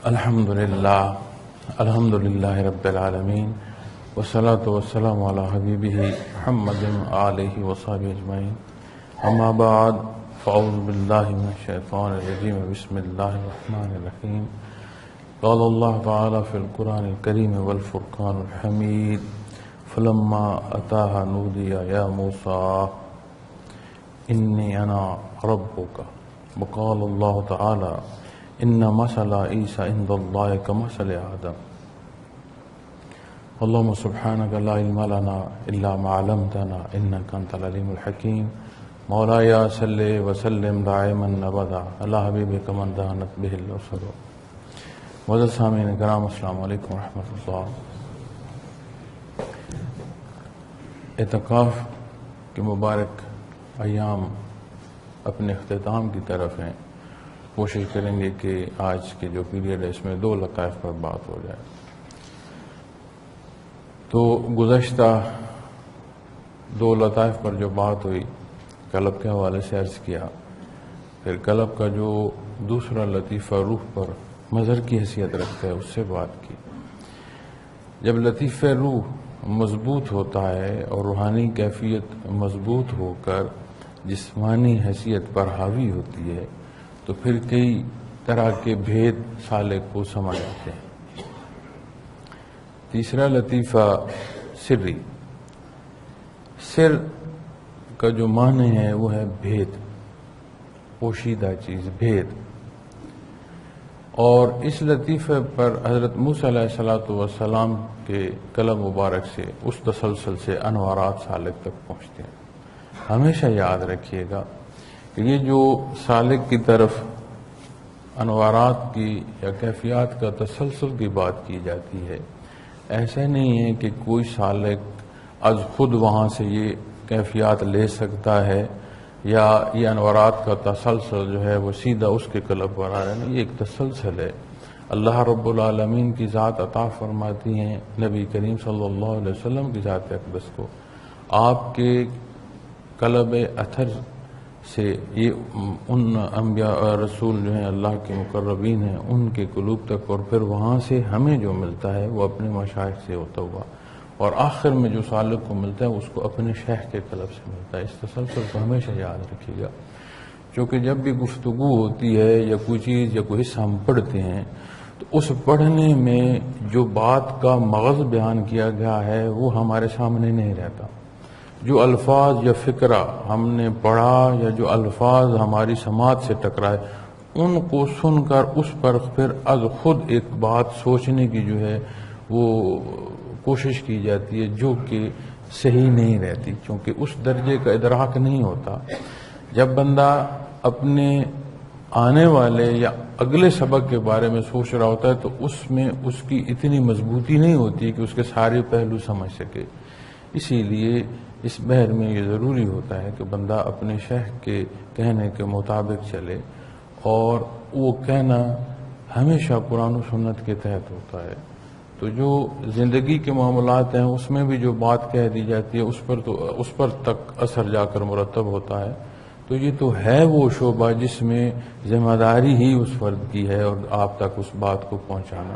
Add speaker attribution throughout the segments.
Speaker 1: الحمد للہ رب العالمین والصلاة والسلام علی حبیبہ محمد آلہ وصحبہ اجمعین اما بعد فاعوذ باللہ من الشیطان الرجیم بسم اللہ الرحمن الرحیم قال اللہ تعالی فی القرآن الکریم والفرقان الحمید فلما اتاها نودی یا موسیٰ انی انا ربک وقال اللہ تعالی ان مثل عیسی عند اللہ کمثل آدم اللہم سبحانک لا علم لنا الا ما علمتنا انک انت العلیم الحکیم مولاي صلی وسلم دائما ابدا علی حبیبک من دانت بہ الرسل. معزز سامعین کرام السلام علیکم ورحمۃ اللہ. اعتکاف کے مبارک ایام اپنے اختتام کی طرف ہیں. کوشش کریں گے کہ آج کے جو پیریڈ ہے اس میں 2 لطائف پر بات ہو جائے. تو گزشتہ 2 لطائف پر جو بات ہوئی قلب کے حوالے سے عرض کیا، پھر قلب کا جو دوسرا لطیفہ روح پر مظہر کی حیثیت رکھتا ہے اس سے بات کی. جب لطیفہ روح مضبوط ہوتا ہے اور روحانی کیفیت مضبوط ہو کر جسمانی حیثیت پر حاوی ہوتی ہے تو پھر کئی طرح کے بھید سالک کو سمجھ آتے ہیں. تیسرا لطیفہ سری. سر کا جو معنی ہے وہ ہے بھید، پوشیدہ چیز، بھید. اور اس لطیفے پر حضرت موسیٰ علیہ السلام کے قلم مبارک سے اس تسلسل سے انوارات سالک تک پہنچتے ہیں. ہمیشہ یاد رکھیے گا کہ یہ جو سالک کی طرف انوارات کی یا کیفیات کا تسلسل کی بات کی جاتی ہے، ایسا نہیں ہے کہ کوئی سالک از خود وہاں سے یہ کیفیات لے سکتا ہے یا یہ انوارات کا تسلسل جو ہے وہ سیدھا اس کے قلب پر آ رہا ہے. یہ ایک تسلسل ہے. اللہ رب العالمین کی ذات عطا فرماتی ہیں نبی کریم صلی اللہ علیہ وسلم کی ذات اقدس کو. آپ کے قلب اثر سے یہ ان انبیاء رسول جو ہیں اللہ کے مقربین ہیں ان کے قلوب تک، اور پھر وہاں سے ہمیں جو ملتا ہے وہ اپنے مشائخ سے ہوتا ہوا، اور آخر میں جو سالک کو ملتا ہے اس کو اپنے شیخ کے قلب سے ملتا ہے. اس تسلسل کو ہمیشہ یاد رکھیے گا، کیونکہ جب بھی گفتگو ہوتی ہے یا کوئی چیز یا کوئی حصہ ہم پڑھتے ہیں تو اس پڑھنے میں جو بات کا مغز بیان کیا گیا ہے وہ ہمارے سامنے نہیں رہتا. جو الفاظ یا فکرہ ہم نے پڑھا یا جو الفاظ ہماری سماعت سے ٹکرائے ان کو سن کر اس پر پھر از خود ایک بات سوچنے کی جو ہے وہ کوشش کی جاتی ہے جو کہ صحیح نہیں رہتی، کیونکہ اس درجے کا ادراک نہیں ہوتا. جب بندہ اپنے آنے والے یا اگلے سبق کے بارے میں سوچ رہا ہوتا ہے تو اس میں اس کی اتنی مضبوطی نہیں ہوتی کہ اس کے سارے پہلو سمجھ سکے. اسی لیے اس بحر میں یہ ضروری ہوتا ہے کہ بندہ اپنے شیخ کے کہنے کے مطابق چلے، اور وہ کہنا ہمیشہ قرآن و سنت کے تحت ہوتا ہے. تو جو زندگی کے معاملات ہیں اس میں بھی جو بات کہہ دی جاتی ہے اس پر تک اثر جا کر مرتب ہوتا ہے. تو یہ تو ہے وہ شعبہ جس میں ذمہ داری ہی اس فرد کی ہے اور آپ تک اس بات کو پہنچانا.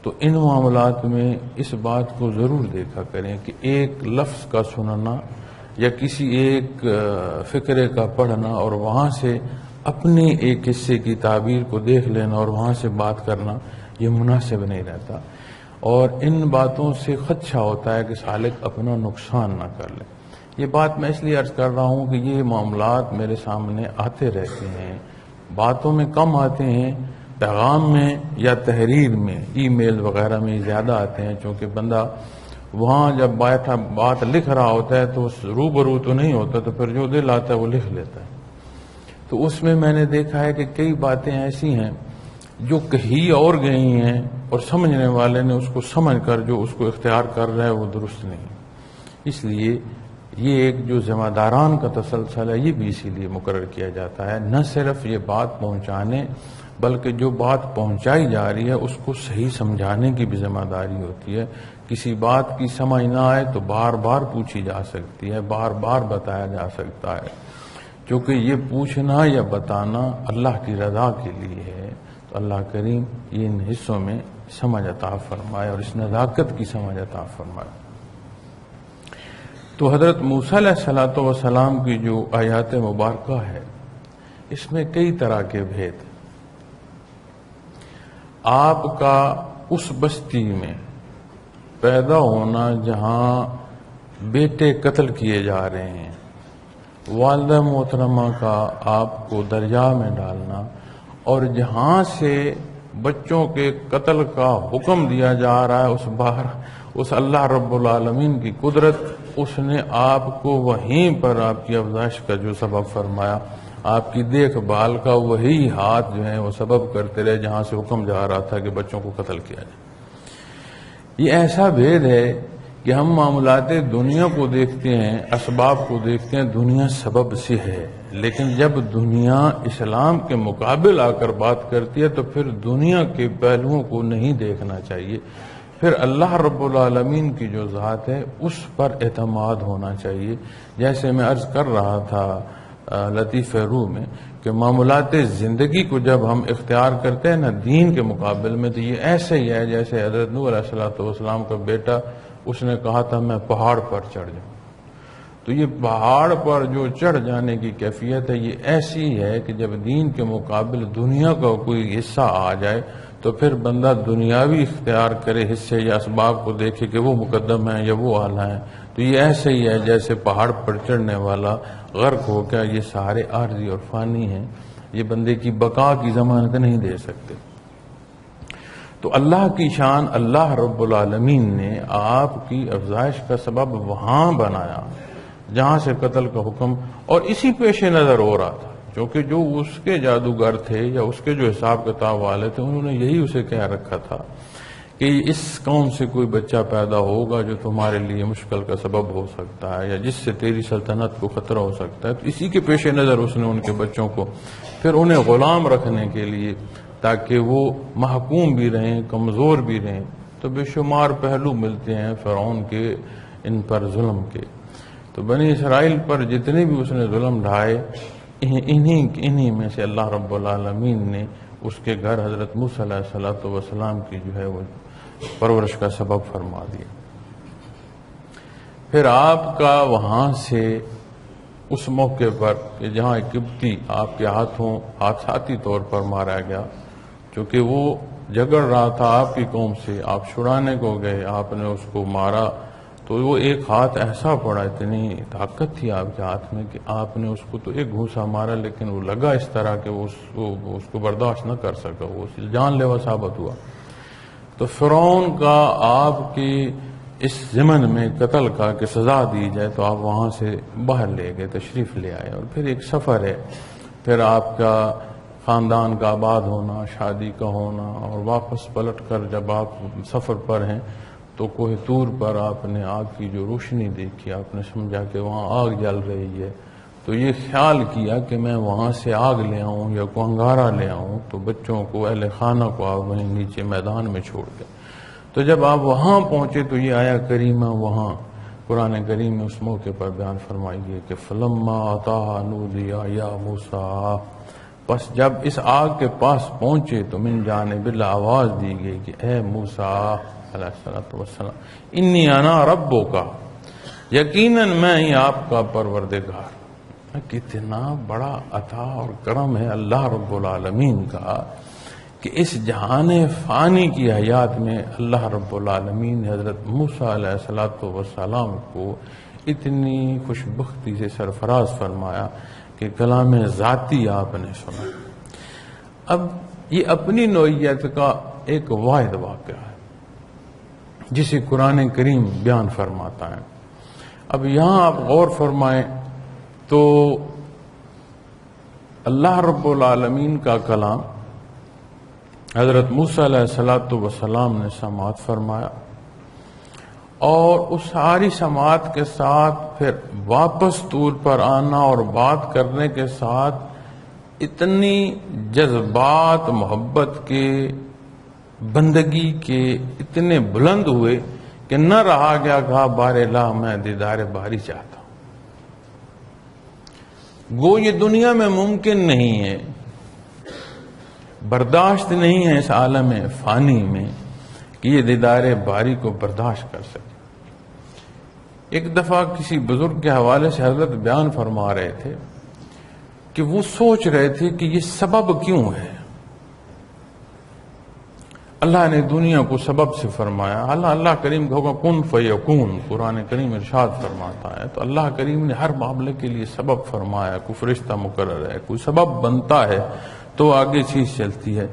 Speaker 1: تو ان معاملات میں اس بات کو ضرور دیکھا کریں کہ ایک لفظ کا سننا یا کسی ایک فکرے کا پڑھنا اور وہاں سے اپنے ایک حصے کی تعبیر کو دیکھ لینا اور وہاں سے بات کرنا یہ مناسب نہیں رہتا. اور ان باتوں سے خدشہ ہوتا ہے کہ سالک اپنا نقصان نہ کر لے. یہ بات میں اس لیے عرض کر رہا ہوں کہ یہ معاملات میرے سامنے آتے رہتے ہیں، باتوں میں کم آتے ہیں، پیغام میں یا تحریر میں ای میل وغیرہ میں زیادہ آتے ہیں، چونکہ بندہ وہاں جب بات لکھ رہا ہوتا ہے تو روبرو تو نہیں ہوتا، تو پھر جو دل آتا ہے وہ لکھ لیتا ہے. تو اس میں میں نے دیکھا ہے کہ کئی باتیں ایسی ہیں جو کہی اور گئی ہیں اور سمجھنے والے نے اس کو سمجھ کر جو اس کو اختیار کر رہا ہے وہ درست نہیں. اس لیے یہ ایک جو ذمہ داران کا تسلسل ہے یہ بھی اسی لیے مقرر کیا جاتا ہے، نہ صرف یہ بات پہنچانے بلکہ جو بات پہنچائی جا رہی ہے اس کو صحیح سمجھانے کی بھی ذمہ داری ہوتی ہے. کسی بات کی سمجھ نہ آئے تو بار بار پوچھی جا سکتی ہے، بار بار بتایا جا سکتا ہے، کیونکہ یہ پوچھنا یا بتانا اللہ کی رضا کے لیے ہے. تو اللہ کریم ان حصوں میں سمجھ عطا فرمائے اور اس نزاکت کی سمجھ عطا فرمائے۔ تو حضرت موسیٰ علیہ السلام کی جو آیات مبارکہ ہے اس میں کئی طرح کے بھید۔ آپ کا اس بستی میں پیدا ہونا جہاں بیٹے قتل کیے جا رہے ہیں، والدہ محترمہ کا آپ کو دریا میں ڈالنا، اور جہاں سے بچوں کے قتل کا حکم دیا جا رہا ہے اس اللہ رب العالمین کی قدرت، اس نے آپ کو وہیں پر آپ کی افزائش کا جو سبب فرمایا، آپ کی دیکھ بھال کا وہی ہاتھ جو ہے وہ سبب کرتے رہے جہاں سے حکم جا رہا تھا کہ بچوں کو قتل کیا جائے۔ یہ ایسا بھید ہے کہ ہم معاملات دنیا کو دیکھتے ہیں، اسباب کو دیکھتے ہیں، دنیا سبب سے ہے، لیکن جب دنیا اسلام کے مقابل آ کر بات کرتی ہے تو پھر دنیا کے پہلوؤں کو نہیں دیکھنا چاہیے، پھر اللہ رب العالمین کی جو ذات ہے اس پر اعتماد ہونا چاہیے۔ جیسے میں عرض کر رہا تھا لطیف روح میں کہ معاملات زندگی کو جب ہم اختیار کرتے ہیں نا دین کے مقابل میں، تو یہ ایسے ہی ہے جیسے حضرت نوح علیہ السلام کا بیٹا، اس نے کہا تھا میں پہاڑ پر چڑھ جاؤں۔ تو یہ پہاڑ پر جو چڑھ جانے کی کیفیت ہے یہ ایسی ہے کہ جب دین کے مقابل دنیا کا کوئی حصہ آ جائے تو پھر بندہ دنیاوی اختیار کرے حصے یا اسباب کو دیکھے کہ وہ مقدم ہیں یا وہ اعلیٰ ہیں۔ تو یہ ایسے ہی ہے جیسے پہاڑ پر چڑھنے والا غرق ہو گیا، یہ سارے عارضی اور فانی ہیں، یہ بندے کی بقا کی ضمانت نہیں دے سکتے۔ تو اللہ کی شان، اللہ رب العالمین نے آپ کی افزائش کا سبب وہاں بنایا جہاں سے قتل کا حکم، اور اسی پیش نظر ہو رہا تھا، کیونکہ جو اس کے جادوگر تھے یا اس کے جو حساب کتاب والے تھے انہوں نے یہی اسے کہہ رکھا تھا کہ اس قوم سے کوئی بچہ پیدا ہوگا جو تمہارے لیے مشکل کا سبب ہو سکتا ہے یا جس سے تیری سلطنت کو خطرہ ہو سکتا ہے۔ تو اسی کے پیش نظر اس نے ان کے بچوں کو پھر انہیں غلام رکھنے کے لیے، تاکہ وہ محکوم بھی رہیں، کمزور بھی رہیں۔ تو بے شمار پہلو ملتے ہیں فرعون کے ان پر ظلم کے۔ تو بنی اسرائیل پر جتنے بھی اس نے ظلم ڈھائے، انہی میں سے اللہ رب العالمین نے اس کے گھر حضرت موسیٰ علیہ السلام کی جو ہے وہ پرورش کا سبب فرما دیا۔ پھر آپ کا وہاں سے اس موقع پر کہ جہاں ایک قبطی آپ کے ہاتھوں حادثاتی طور پر مارا گیا، چونکہ وہ جھگڑ رہا تھا آپ کی قوم سے، آپ چھڑانے کو گئے، آپ نے اس کو مارا، تو وہ ایک ہاتھ ایسا پڑا، اتنی طاقت تھی آپ کے ہاتھ میں کہ آپ نے اس کو تو ایک گھوسا مارا، لیکن وہ لگا اس طرح کہ وہ اس کو برداشت نہ کر سکا، وہ جان لیوا ثابت ہوا۔ تو فرعون کا آپ کی اس ضمن میں قتل کا کہ سزا دی جائے، تو آپ وہاں سے باہر لے گئے، تشریف لے آئے، اور پھر ایک سفر ہے، پھر آپ کا خاندان کا آباد ہونا، شادی کا ہونا، اور واپس پلٹ کر جب آپ سفر پر ہیں تو کوہ طور پر آپ نے آگ کی جو روشنی دیکھی، آپ نے سمجھا کہ وہاں آگ جل رہی ہے، تو یہ خیال کیا کہ میں وہاں سے آگ لے آؤں یا کوئی انگارہ لے آؤں، تو بچوں کو، اہل خانہ کو آپ وہیں نیچے میدان میں چھوڑ گئے۔ تو جب آپ وہاں پہنچے تو یہ آیا کریمہ وہاں قرآن کریم میں اس موقع پر بیان فرمائی ہے کہ فلما اتاها نودی یا موسیٰ، بس جب اس آگ کے پاس پہنچے تو من جانب اللہ آواز دی گئی کہ اے موسیٰ علیہ السلام، انی انا ربک، یقیناً میں ہی آپ کا پروردگار۔ کتنا بڑا عطا اور کرم ہے اللہ رب العالمین کا کہ اس جہان فانی کی حیات میں اللہ رب العالمین نے حضرت موسیٰ علیہ السلام کو اتنی خوشبختی سے سرفراز فرمایا کہ کلام ذاتی آپ نے سنا۔ اب یہ اپنی نوعیت کا ایک واحد واقعہ ہے جسے قرآن کریم بیان فرماتا ہے۔ اب یہاں آپ غور فرمائیں تو اللہ رب العالمین کا کلام حضرت موسیٰ علیہ السلام نے سماعت فرمایا، اور اس ساری سماعت کے ساتھ پھر واپس طور پر آنا اور بات کرنے کے ساتھ اتنی جذبات محبت کے، بندگی کے اتنے بلند ہوئے کہ نہ رہا گیا، کہا بار الہ میں دیدار باری چاہتا ہوں۔ گو یہ دنیا میں ممکن نہیں ہے، برداشت نہیں ہے اس عالم فانی میں کہ یہ دیدار باری کو برداشت کر سکے۔ ایک دفعہ کسی بزرگ کے حوالے سے حضرت بیان فرما رہے تھے کہ وہ سوچ رہے تھے کہ یہ سبب کیوں ہے۔ اللہ نے دنیا کو سبب سے فرمایا، اللہ کریم کا کن فیکون قرآن کریم ارشاد فرماتا ہے، تو اللہ کریم نے ہر معاملے کے لیے سبب فرمایا، کوئی فرشتہ مقرر ہے، کوئی سبب بنتا ہے تو آگے چیز چلتی ہے۔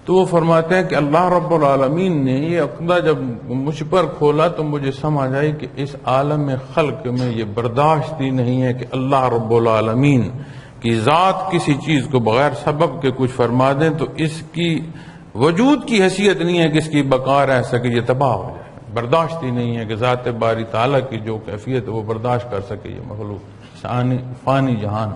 Speaker 1: تو وہ فرماتے ہیں کہ اللہ رب العالمین نے یہ عقدہ جب مجھ پر کھولا تو مجھے سمجھ آئی کہ اس عالم خلق میں یہ برداشت ہی نہیں ہے کہ اللہ رب العالمین کی ذات کسی چیز کو بغیر سبب کے کچھ فرما دیں تو اس کی وجود کی حیثیت نہیں ہے کہ اس کی بقا رہ سکے، یہ تباہ ہو جائے۔ برداشت ہی نہیں ہے کہ ذات باری تعالیٰ کی جو کیفیت ہے وہ برداشت کر سکے یہ مخلوق فانی جہان۔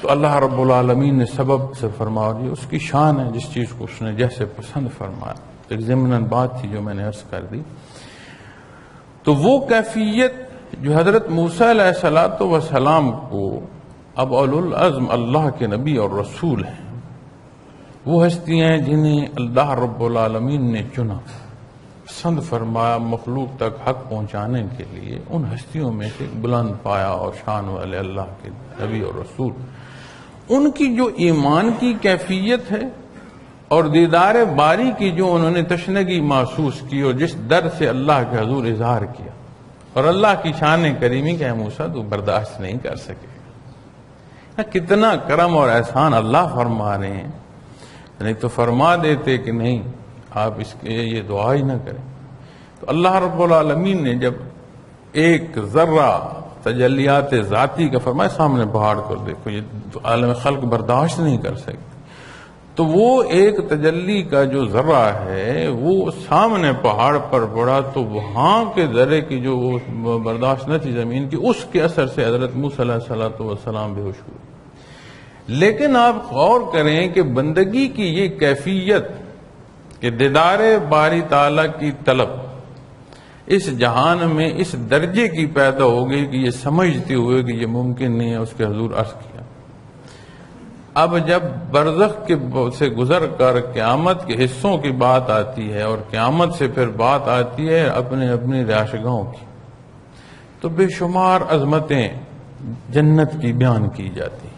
Speaker 1: تو اللہ رب العالمین نے سبب سے فرما دیا، اس کی شان ہے جس چیز کو اس نے جیسے پسند فرمایا۔ ایک ضمناً بات تھی جو میں نے عرض کر دی۔ تو وہ کیفیت جو حضرت موسیٰ علیہ السلام کو اب اولو العزم اللہ کے نبی اور رسول ہیں، وہ ہستیاں ہیں جنہیں اللہ رب العالمین نے چنا، پسند فرمایا مخلوق تک حق پہنچانے کے لیے، ان ہستیوں میں سے بلند پایا اور شان والے اللہ کے نبی اور رسول، ان کی جو ایمان کی کیفیت ہے اور دیدار باری کی جو انہوں نے تشنگی محسوس کی اور جس در سے اللہ کے حضور اظہار کیا، اور اللہ کی شان کریمی کہ اے موسیٰ تو برداشت نہیں کر سکے۔ کتنا کرم اور احسان اللہ فرما رہے ہیں، نہیں تو فرما دیتے کہ نہیں آپ اس کے یہ دعا ہی نہ کریں۔ تو اللہ رب العالمین نے جب ایک ذرہ تجلیات ذاتی کا فرمایا، سامنے پہاڑ کو دیکھو، یہ عالم خلق برداشت نہیں کر سکتے، تو وہ ایک تجلی کا جو ذرہ ہے وہ سامنے پہاڑ پر پڑا تو وہاں کے ذرے کی جو برداشت نہ تھی زمین کی، اس کے اثر سے حضرت موسیٰ علیہ السلام بے ہوش ہوئے۔ لیکن آپ غور کریں کہ بندگی کی یہ کیفیت کہ دیدار باری تعالیٰ کی طلب اس جہان میں اس درجے کی پیدا ہو گئی کہ یہ سمجھتے ہوئے کہ یہ ممکن نہیں ہے، اس کے حضور عرض کیا۔ اب جب برزخ سے گزر کر قیامت کے حصوں کی بات آتی ہے اور قیامت سے پھر بات آتی ہے اپنے اپنی رہائشگاہوں کی، تو بے شمار عظمتیں جنت کی بیان کی جاتی ہیں،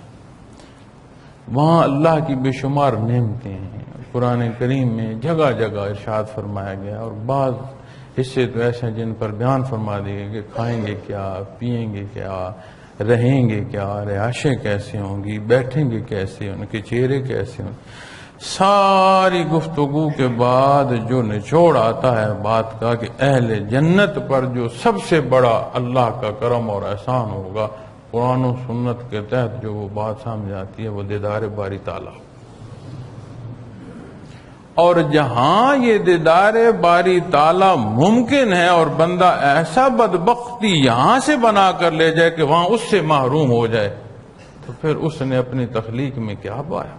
Speaker 1: وہاں اللہ کی بے شمار نعمتیں ہیں۔ قرآن کریم میں جگہ جگہ ارشاد فرمایا گیا، اور بعض حصے تو ایسے ہیں جن پر بیان فرما دیے کہ کھائیں گے کیا، پئیں گے کیا، رہیں گے کیا، رہائشیں کیسے ہوں گی، بیٹھیں گے کیسے، ان کے چہرے کیسے ہوں گے۔ ساری گفتگو کے بعد جو نچوڑ آتا ہے بات کا کہ اہل جنت پر جو سب سے بڑا اللہ کا کرم اور احسان ہوگا، قرآن و سنت کے تحت جو وہ بات سامنے آتی ہے وہ دیدار باری تعالیٰ۔ اور جہاں یہ دیدار باری تعالیٰ ممکن ہے اور بندہ ایسا بدبختی یہاں سے بنا کر لے جائے کہ وہاں اس سے محروم ہو جائے، تو پھر اس نے اپنی تخلیق میں کیا پایا،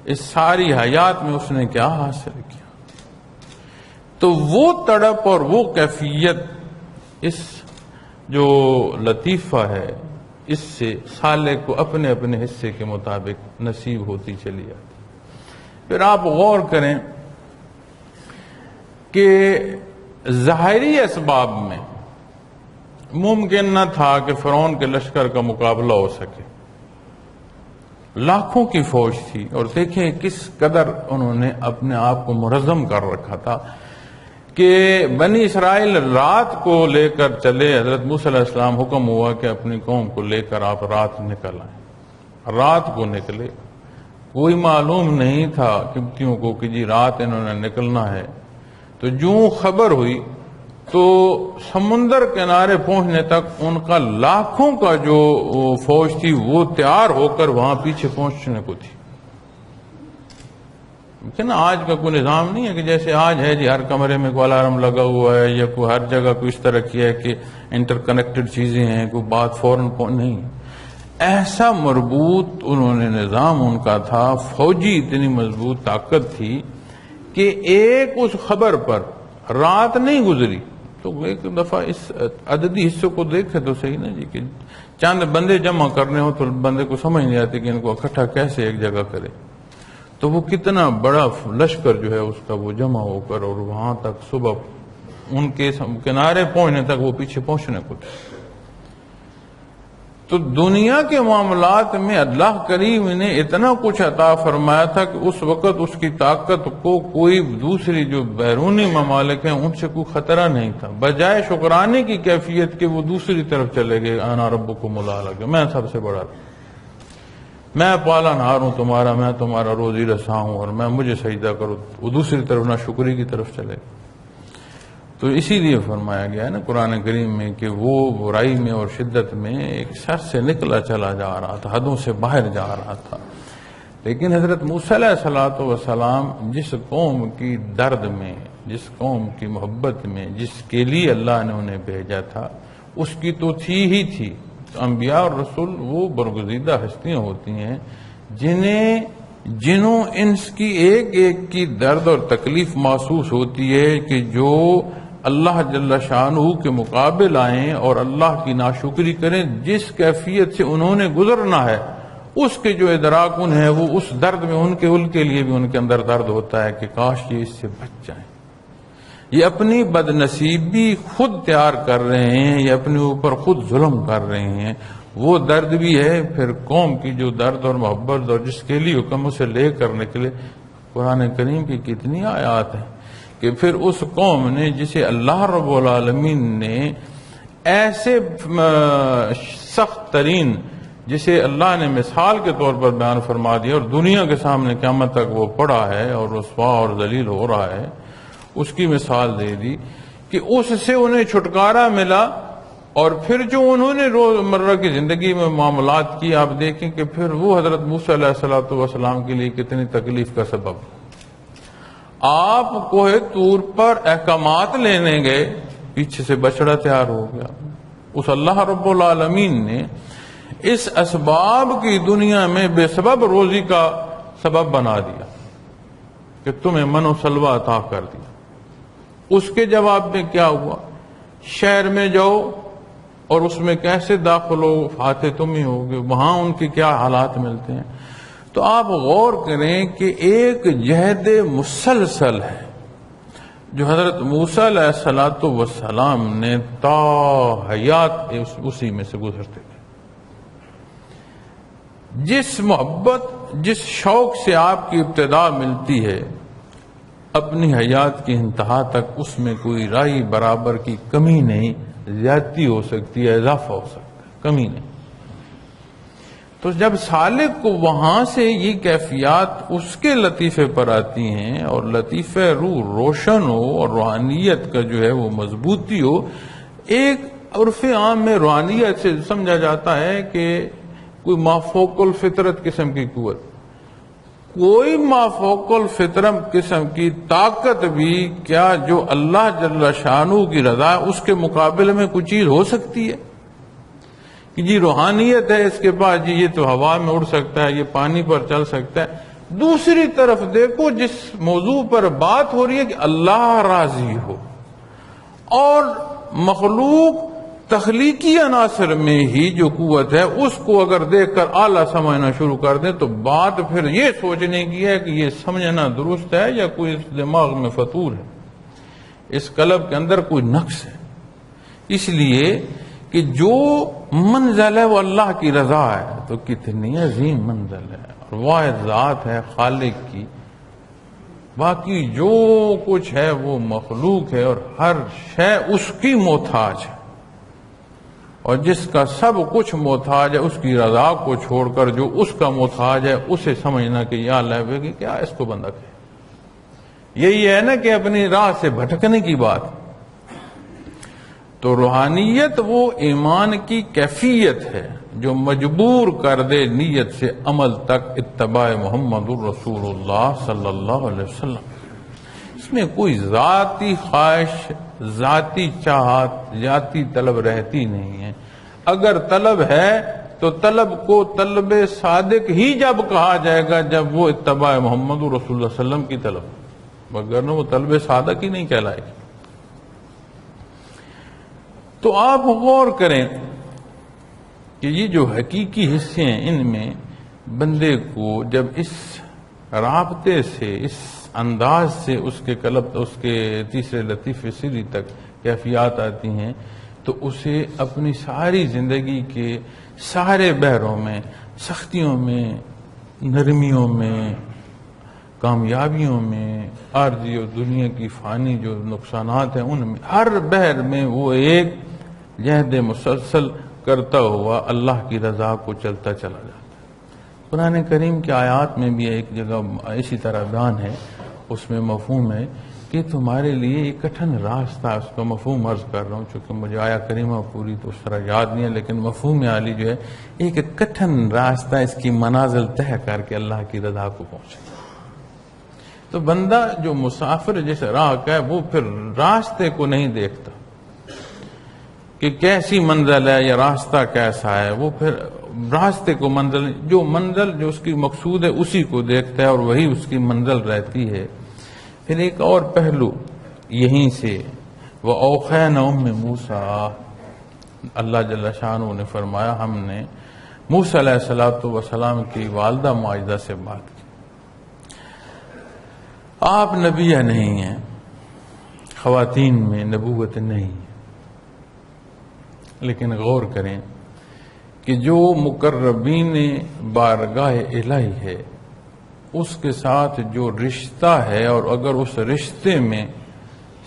Speaker 1: اس ساری حیات میں اس نے کیا حاصل کیا۔ تو وہ تڑپ اور وہ کیفیت اس جو لطیفہ ہے اس سے سالک کو اپنے اپنے حصے کے مطابق نصیب ہوتی چلی جاتی۔ پھر آپ غور کریں کہ ظاہری اسباب میں ممکن نہ تھا کہ فرعون کے لشکر کا مقابلہ ہو سکے، لاکھوں کی فوج تھی، اور دیکھیں کس قدر انہوں نے اپنے آپ کو منظم کر رکھا تھا کہ بنی اسرائیل رات کو لے کر چلے۔ حضرت موسیٰ علیہ السلام حکم ہوا کہ اپنی قوم کو لے کر آپ رات نکل آئیں، رات کو نکلے۔ کوئی معلوم نہیں تھا قبطیوں کو کہ جی رات انہوں نے نکلنا ہے، تو جو خبر ہوئی تو سمندر کنارے پہنچنے تک ان کا لاکھوں کا جو فوج تھی وہ تیار ہو کر وہاں پیچھے پہنچنے کو تھی۔ لیکن آج کا کوئی نظام نہیں ہے کہ جیسے آج ہے جی ہر کمرے میں کوئی الارم لگا ہوا ہے یا کوئی ہر جگہ کوئی اس طرح کیا ہے کہ انٹر کنیکٹڈ چیزیں ہیں، کوئی بات فوراً نہیں۔ ایسا مربوط انہوں نے نظام ان کا تھا، فوجی اتنی مضبوط طاقت تھی کہ ایک اس خبر پر رات نہیں گزری تو ایک دفعہ اس عددی حصے کو دیکھے تو صحیح نا جی کہ چند بندے جمع کرنے ہو تو بندے کو سمجھ نہیں آتی کہ ان کو اکٹھا کیسے ایک جگہ کرے۔ تو وہ کتنا بڑا لشکر جو ہے اس کا وہ جمع ہو کر اور وہاں تک صبح ان کے کنارے پہنچنے تک وہ پیچھے پہنچنے کو تھے. تو دنیا کے معاملات میں اللہ کریم نے اتنا کچھ عطا فرمایا تھا کہ اس وقت اس کی طاقت کو کوئی دوسری جو بیرونی ممالک ہیں ان سے کوئی خطرہ نہیں تھا. بجائے شکرانے کی کیفیت کے وہ دوسری طرف چلے گئے، انا ربکم الاعلی، کہ میں سب سے بڑا، میں پالنہار ہوں تمہارا، میں تمہارا روزی رساں ہوں اور میں مجھے سجدہ کرو. وہ دوسری طرف نہ شکری کی طرف چلے گئے. تو اسی لیے فرمایا گیا ہے نا قرآن کریم میں کہ وہ برائی میں اور شدت میں ایک سر سے نکلا چلا جا رہا تھا، حدوں سے باہر جا رہا تھا. لیکن حضرت موسیٰ علیہ الصلوۃ والسلام جس قوم کی درد میں، جس قوم کی محبت میں، جس کے لیے اللہ نے انہیں بھیجا تھا، اس کی تو تھی ہی تھی. انبیاء اور رسول وہ برگزیدہ ہستیاں ہوتی ہیں جنہوں انس کی ایک ایک کی درد اور تکلیف محسوس ہوتی ہے کہ جو اللہ جل شانہ کے مقابل آئیں اور اللہ کی ناشکری کریں. جس کیفیت سے انہوں نے گزرنا ہے اس کے جو ادراک ان ہے وہ اس درد میں ان کے لیے بھی ان کے اندر درد ہوتا ہے کہ کاش یہ اس سے بچ جائیں. یہ اپنی بد نصیبی خود تیار کر رہے ہیں، یہ اپنے اوپر خود ظلم کر رہے ہیں. وہ درد بھی ہے پھر قوم کی جو درد اور محبت اور جس کے لیے حکم اسے لے کرنے کے لیے قرآن کریم کی کتنی آیات ہیں کہ پھر اس قوم نے جسے اللہ رب العالمین نے ایسے سخت ترین، جسے اللہ نے مثال کے طور پر بیان فرما دیا اور دنیا کے سامنے قیامت تک وہ پڑا ہے اور رسوا اور ذلیل ہو رہا ہے، اس کی مثال دے دی کہ اس سے انہیں چھٹکارا ملا. اور پھر جو انہوں نے روزمرہ کی زندگی میں معاملات کی، آپ دیکھیں کہ پھر وہ حضرت موسیٰ علیہ الصلوۃ والسلام کے لیے کتنی تکلیف کا سبب. آپ کوہ طور پر احکامات لینے گئے، پیچھے سے بچڑا تیار ہو گیا. اس اللہ رب العالمین نے اس اسباب کی دنیا میں بے سبب روزی کا سبب بنا دیا کہ تمہیں من و سلوہ عطا کر دیا. اس کے جواب میں کیا ہوا؟ شہر میں جاؤ اور اس میں کیسے داخل ہو، فاتح تم ہی ہوگے، وہاں ان کے کیا حالات ملتے ہیں. تو آپ غور کریں کہ ایک جہد مسلسل ہے جو حضرت موسیٰ علیہ الصلوۃ والسلام نے تا حیات اسی میں سے گزرتے تھے. جس محبت، جس شوق سے آپ کی ابتدا ملتی ہے، اپنی حیات کی انتہا تک اس میں کوئی رائی برابر کی کمی نہیں. زیادتی ہو سکتی ہے، اضافہ ہو سکتا ہے، کمی نہیں. تو جب سالک کو وہاں سے یہ کیفیات اس کے لطیفے پر آتی ہیں اور لطیفے روح روشن ہو اور روحانیت کا جو ہے وہ مضبوطی ہو. ایک عرف عام میں روحانیت سے سمجھا جاتا ہے کہ کوئی مافوق الفطرت قسم کی قوت. کوئی مافوق الفطرت قسم کی طاقت بھی کیا جو اللہ جل شانہ کی رضا اس کے مقابلے میں کوئی چیز ہو سکتی ہے کہ جی روحانیت ہے اس کے پاس، جی یہ تو ہوا میں اڑ سکتا ہے، یہ پانی پر چل سکتا ہے. دوسری طرف دیکھو جس موضوع پر بات ہو رہی ہے کہ اللہ راضی ہو، اور مخلوق تخلیقی عناصر میں ہی جو قوت ہے اس کو اگر دیکھ کر اعلیٰ سمجھنا شروع کر دیں تو بات پھر یہ سوچنے کی ہے کہ یہ سمجھنا درست ہے یا کوئی اس دماغ میں فطور ہے، اس قلب کے اندر کوئی نقص ہے. اس لیے کہ جو منزل ہے وہ اللہ کی رضا ہے، تو کتنی عظیم منزل ہے اور واحد ذات ہے خالق کی. باقی جو کچھ ہے وہ مخلوق ہے اور ہر شے اس کی محتاج ہے، اور جس کا سب کچھ محتاج ہے اس کی رضا کو چھوڑ کر جو اس کا محتاج ہے اسے سمجھنا کہ یا اللہ کہ کیا اس کو بندہ کہے. یہی ہے نا کہ اپنی راہ سے بھٹکنے کی بات. تو روحانیت وہ ایمان کی کیفیت ہے جو مجبور کر دے نیت سے عمل تک اتباع محمد الرسول اللہ صلی اللہ علیہ وسلم. اس میں کوئی ذاتی خواہش، ذاتی چاہت، ذاتی طلب رہتی نہیں ہے. اگر طلب ہے تو طلب کو طلب صادق ہی جب کہا جائے گا جب وہ اتباع محمد رسول اللہ صلی اللہ علیہ وسلم کی طلب، مگر وہ طلب صادق ہی نہیں کہلائے گی. تو آپ غور کریں کہ یہ جو حقیقی حصے ہیں ان میں بندے کو جب اس رابطے سے، اس انداز سے اس کے قلب، اس کے تیسرے لطیفے سری تک کیفیات آتی ہیں، تو اسے اپنی ساری زندگی کے سارے بحروں میں، سختیوں میں، نرمیوں میں، کامیابیوں میں، عارضی اور دنیا کی فانی جو نقصانات ہیں ان میں، ہر بحر میں وہ ایک جہد مسلسل کرتا ہوا اللہ کی رضا کو چلتا چلا جاتا ہے۔ قرآن کریم کی آیات میں بھی ایک جگہ اسی طرح بیان ہے، اس میں مفہوم ہے کہ تمہارے لیے ایک کٹھن راستہ، اس کا مفہوم عرض کر رہا ہوں چونکہ مجھے آیا کریمہ پوری تو اس طرح یاد نہیں ہے، لیکن مفہوم عالی جو ہے ایک کٹھن راستہ، اس کی منازل طے کر کے اللہ کی رضا کو پہنچے۔ تو بندہ جو مسافر جیسے راہ کا ہے وہ پھر راستے کو نہیں دیکھتا کہ کیسی منزل ہے یا راستہ کیسا ہے، وہ پھر راستے کو منزل، جو منزل جو اس کی مقصود ہے اسی کو دیکھتا ہے اور وہی اس کی منزل رہتی ہے۔ پھر ایک اور پہلو یہیں سے، وَأَوْحَيْنَا أُمِّ مُوسَىٰ، اللہ جل شانہ نے فرمایا ہم نے موسیٰ علیہ السلام کی والدہ معاہدہ سے بات کی۔ آپ نبی نہیں ہیں، خواتین میں نبوت نہیں ہے، لیکن غور کریں کہ جو مقربین بارگاہ الہی ہے اس کے ساتھ جو رشتہ ہے، اور اگر اس رشتے میں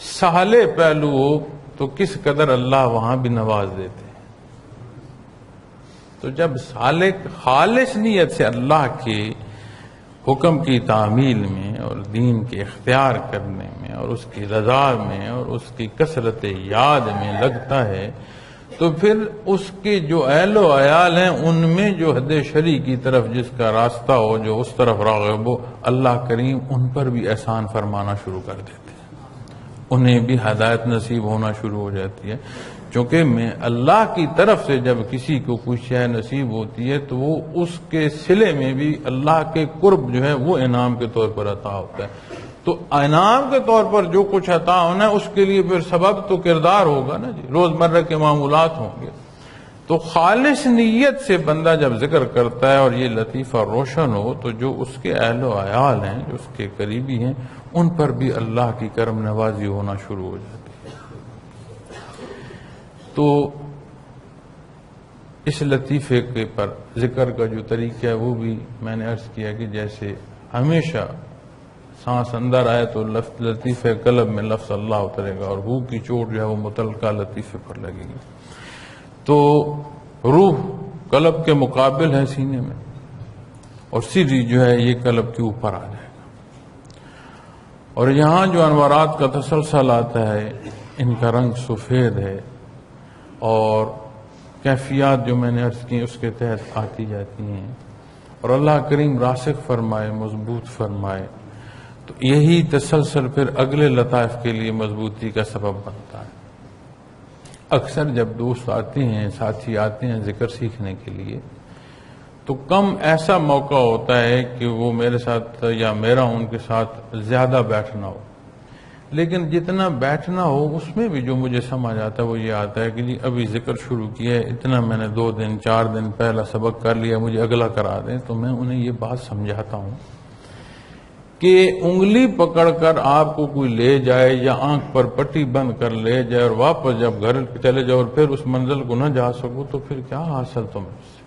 Speaker 1: صالح پہلو ہو تو کس قدر اللہ وہاں بھی نواز دیتے ہیں۔ تو جب صالح خالص نیت سے اللہ کے حکم کی تعمیل میں اور دین کے اختیار کرنے میں اور اس کی رضا میں اور اس کی کثرت یاد میں لگتا ہے، تو پھر اس کے جو اہل و عیال ہیں ان میں جو حد شرع کی طرف جس کا راستہ ہو، جو اس طرف راغب ہو، اللہ کریم ان پر بھی احسان فرمانا شروع کر دیتے ہیں، انہیں بھی ہدایت نصیب ہونا شروع ہو جاتی ہے۔ چونکہ میں اللہ کی طرف سے جب کسی کو کوئی شے نصیب ہوتی ہے تو وہ اس کے صلے میں بھی اللہ کے قرب جو ہے وہ انعام کے طور پر عطا ہوتا ہے۔ تو انعام کے طور پر جو کچھ عطا ہونا ہے اس کے لیے پھر سبب تو کردار ہوگا نا جی، روزمرہ کے معمولات ہوں گے۔ تو خالص نیت سے بندہ جب ذکر کرتا ہے اور یہ لطیفہ روشن ہو تو جو اس کے اہل و عیال ہیں، جو اس کے قریبی ہیں، ان پر بھی اللہ کی کرم نوازی ہونا شروع ہو جاتی ہے۔ تو اس لطیفے کے پر ذکر کا جو طریقہ ہے وہ بھی میں نے عرض کیا کہ جیسے ہمیشہ سانس اندر آئے تو لطیفے قلب میں لفظ اللہ اترے گا اور روح کی چوٹ جو ہے وہ متعلقہ لطیفے پر لگے گی، تو روح قلب کے مقابل ہے سینے میں، اور سری جو ہے یہ قلب کے اوپر آ جائے گا، اور یہاں جو انوارات کا تسلسل آتا ہے ان کا رنگ سفید ہے، اور کیفیات جو میں نے عرض کی اس کے تحت آتی جاتی ہیں، اور اللہ کریم راسخ فرمائے، مضبوط فرمائے، تو یہی تسلسل پھر اگلے لطائف کے لیے مضبوطی کا سبب بنتا ہے۔ اکثر جب دوست آتے ہیں، ساتھی آتے ہیں ذکر سیکھنے کے لیے، تو کم ایسا موقع ہوتا ہے کہ وہ میرے ساتھ یا میرا ان کے ساتھ زیادہ بیٹھنا ہو، لیکن جتنا بیٹھنا ہو اس میں بھی جو مجھے سمجھ آتا ہے وہ یہ آتا ہے کہ جی ابھی ذکر شروع کیا ہے، اتنا میں نے 2 دن 4 دن پہلا سبق کر لیا، مجھے اگلا کرا دیں، تو میں انہیں یہ بات سمجھاتا ہوں کہ انگلی پکڑ کر آپ کو کوئی لے جائے یا آنکھ پر پٹی بند کر لے جائے اور واپس جب گھر چلے جاؤ اور پھر اس منزل کو نہ جا سکو تو پھر کیا حاصل تمہیں اس سے؟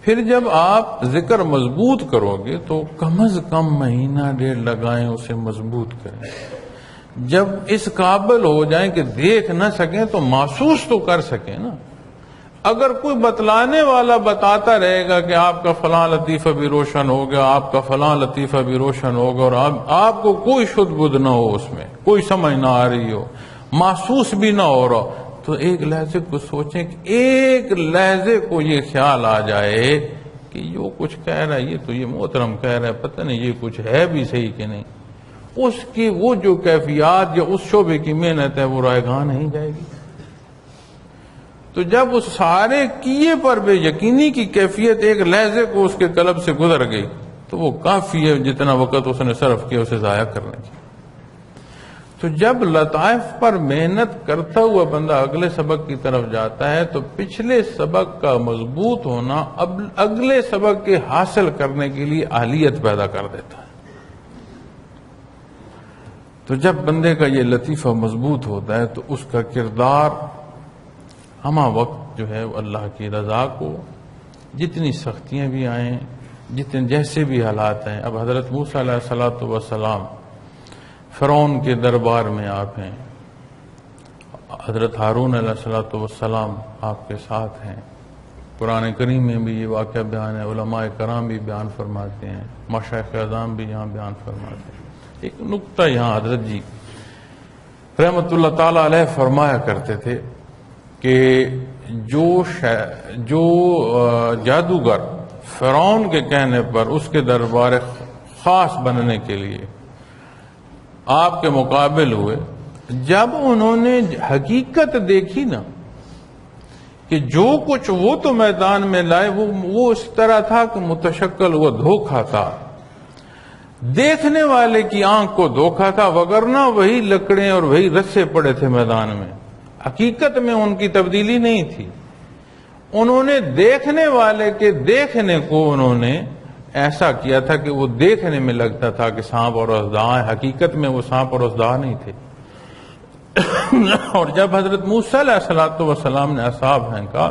Speaker 1: پھر جب آپ ذکر مضبوط کرو گے تو کم از کم مہینہ 1.5 لگائیں اسے مضبوط کریں، جب اس قابل ہو جائیں کہ دیکھ نہ سکیں تو محسوس تو کر سکیں نا۔ اگر کوئی بتلانے والا بتاتا رہے گا کہ آپ کا فلاں لطیفہ بھی روشن ہو گیا، آپ کا فلاں لطیفہ بھی روشن ہوگا، اور آپ کو کوئی شد بدھ نہ ہو، اس میں کوئی سمجھ نہ آ رہی ہو، محسوس بھی نہ ہو رہا، تو ایک لحظے کو سوچیں کہ ایک لحظے کو یہ خیال آ جائے کہ جو کچھ کہہ رہا ہے یہ تو یہ محترم کہہ رہا ہے، پتہ نہیں یہ کچھ ہے بھی صحیح کہ نہیں، اس کی وہ جو کیفیات یا اس شعبے کی محنت ہے وہ رائے گاہ نہیں جائے گی۔ تو جب اس سارے کیے پر بے یقینی کی کیفیت ایک لحظے کو اس کے قلب سے گزر گئی تو وہ کافی ہے جتنا وقت اس نے صرف کیا اسے ضائع کرنے کی۔ تو جب لطائف پر محنت کرتا ہوا بندہ اگلے سبق کی طرف جاتا ہے تو پچھلے سبق کا مضبوط ہونا اب اگلے سبق کے حاصل کرنے کے لیے اہلیت پیدا کر دیتا ہے. تو جب بندے کا یہ لطیفہ مضبوط ہوتا ہے تو اس کا کردار ہمہ وقت جو ہے اللہ کی رضا کو، جتنی سختیاں بھی آئیں، جتنے جیسے بھی حالات ہیں. اب حضرت موسیٰ علیہ الصلوۃ والسلام فرعون کے دربار میں آپ ہیں، حضرت ہارون علیہ الصلوۃ والسلام آپ کے ساتھ ہیں. قرآن کریم میں بھی یہ واقعہ بیان ہے، علماء کرام بھی بیان فرماتے ہیں، مشائخ اعظام بھی یہاں بیان فرماتے ہیں. ایک نقطہ یہاں حضرت جی رحمت اللہ تعالی علیہ فرمایا کرتے تھے کہ جو جادوگر فرعون کے کہنے پر اس کے دربار خاص بننے کے لیے آپ کے مقابل ہوئے، جب انہوں نے حقیقت دیکھی نا کہ جو کچھ وہ تو میدان میں لائے وہ اس طرح تھا کہ متشکل وہ دھوکہ تھا، دیکھنے والے کی آنکھ کو دھوکہ تھا، وگرنہ وہی لکڑیں اور وہی رسے پڑے تھے میدان میں. حقیقت میں ان کی تبدیلی نہیں تھی. انہوں نے دیکھنے والے کے دیکھنے کو انہوں نے ایسا کیا تھا کہ وہ دیکھنے میں لگتا تھا کہ سانپ اور اژدہا ہے، حقیقت میں وہ سانپ اور اژدہا نہیں تھے. اور جب حضرت موسیٰ علیہ الصلوۃ والسلام نے عصا پھینکا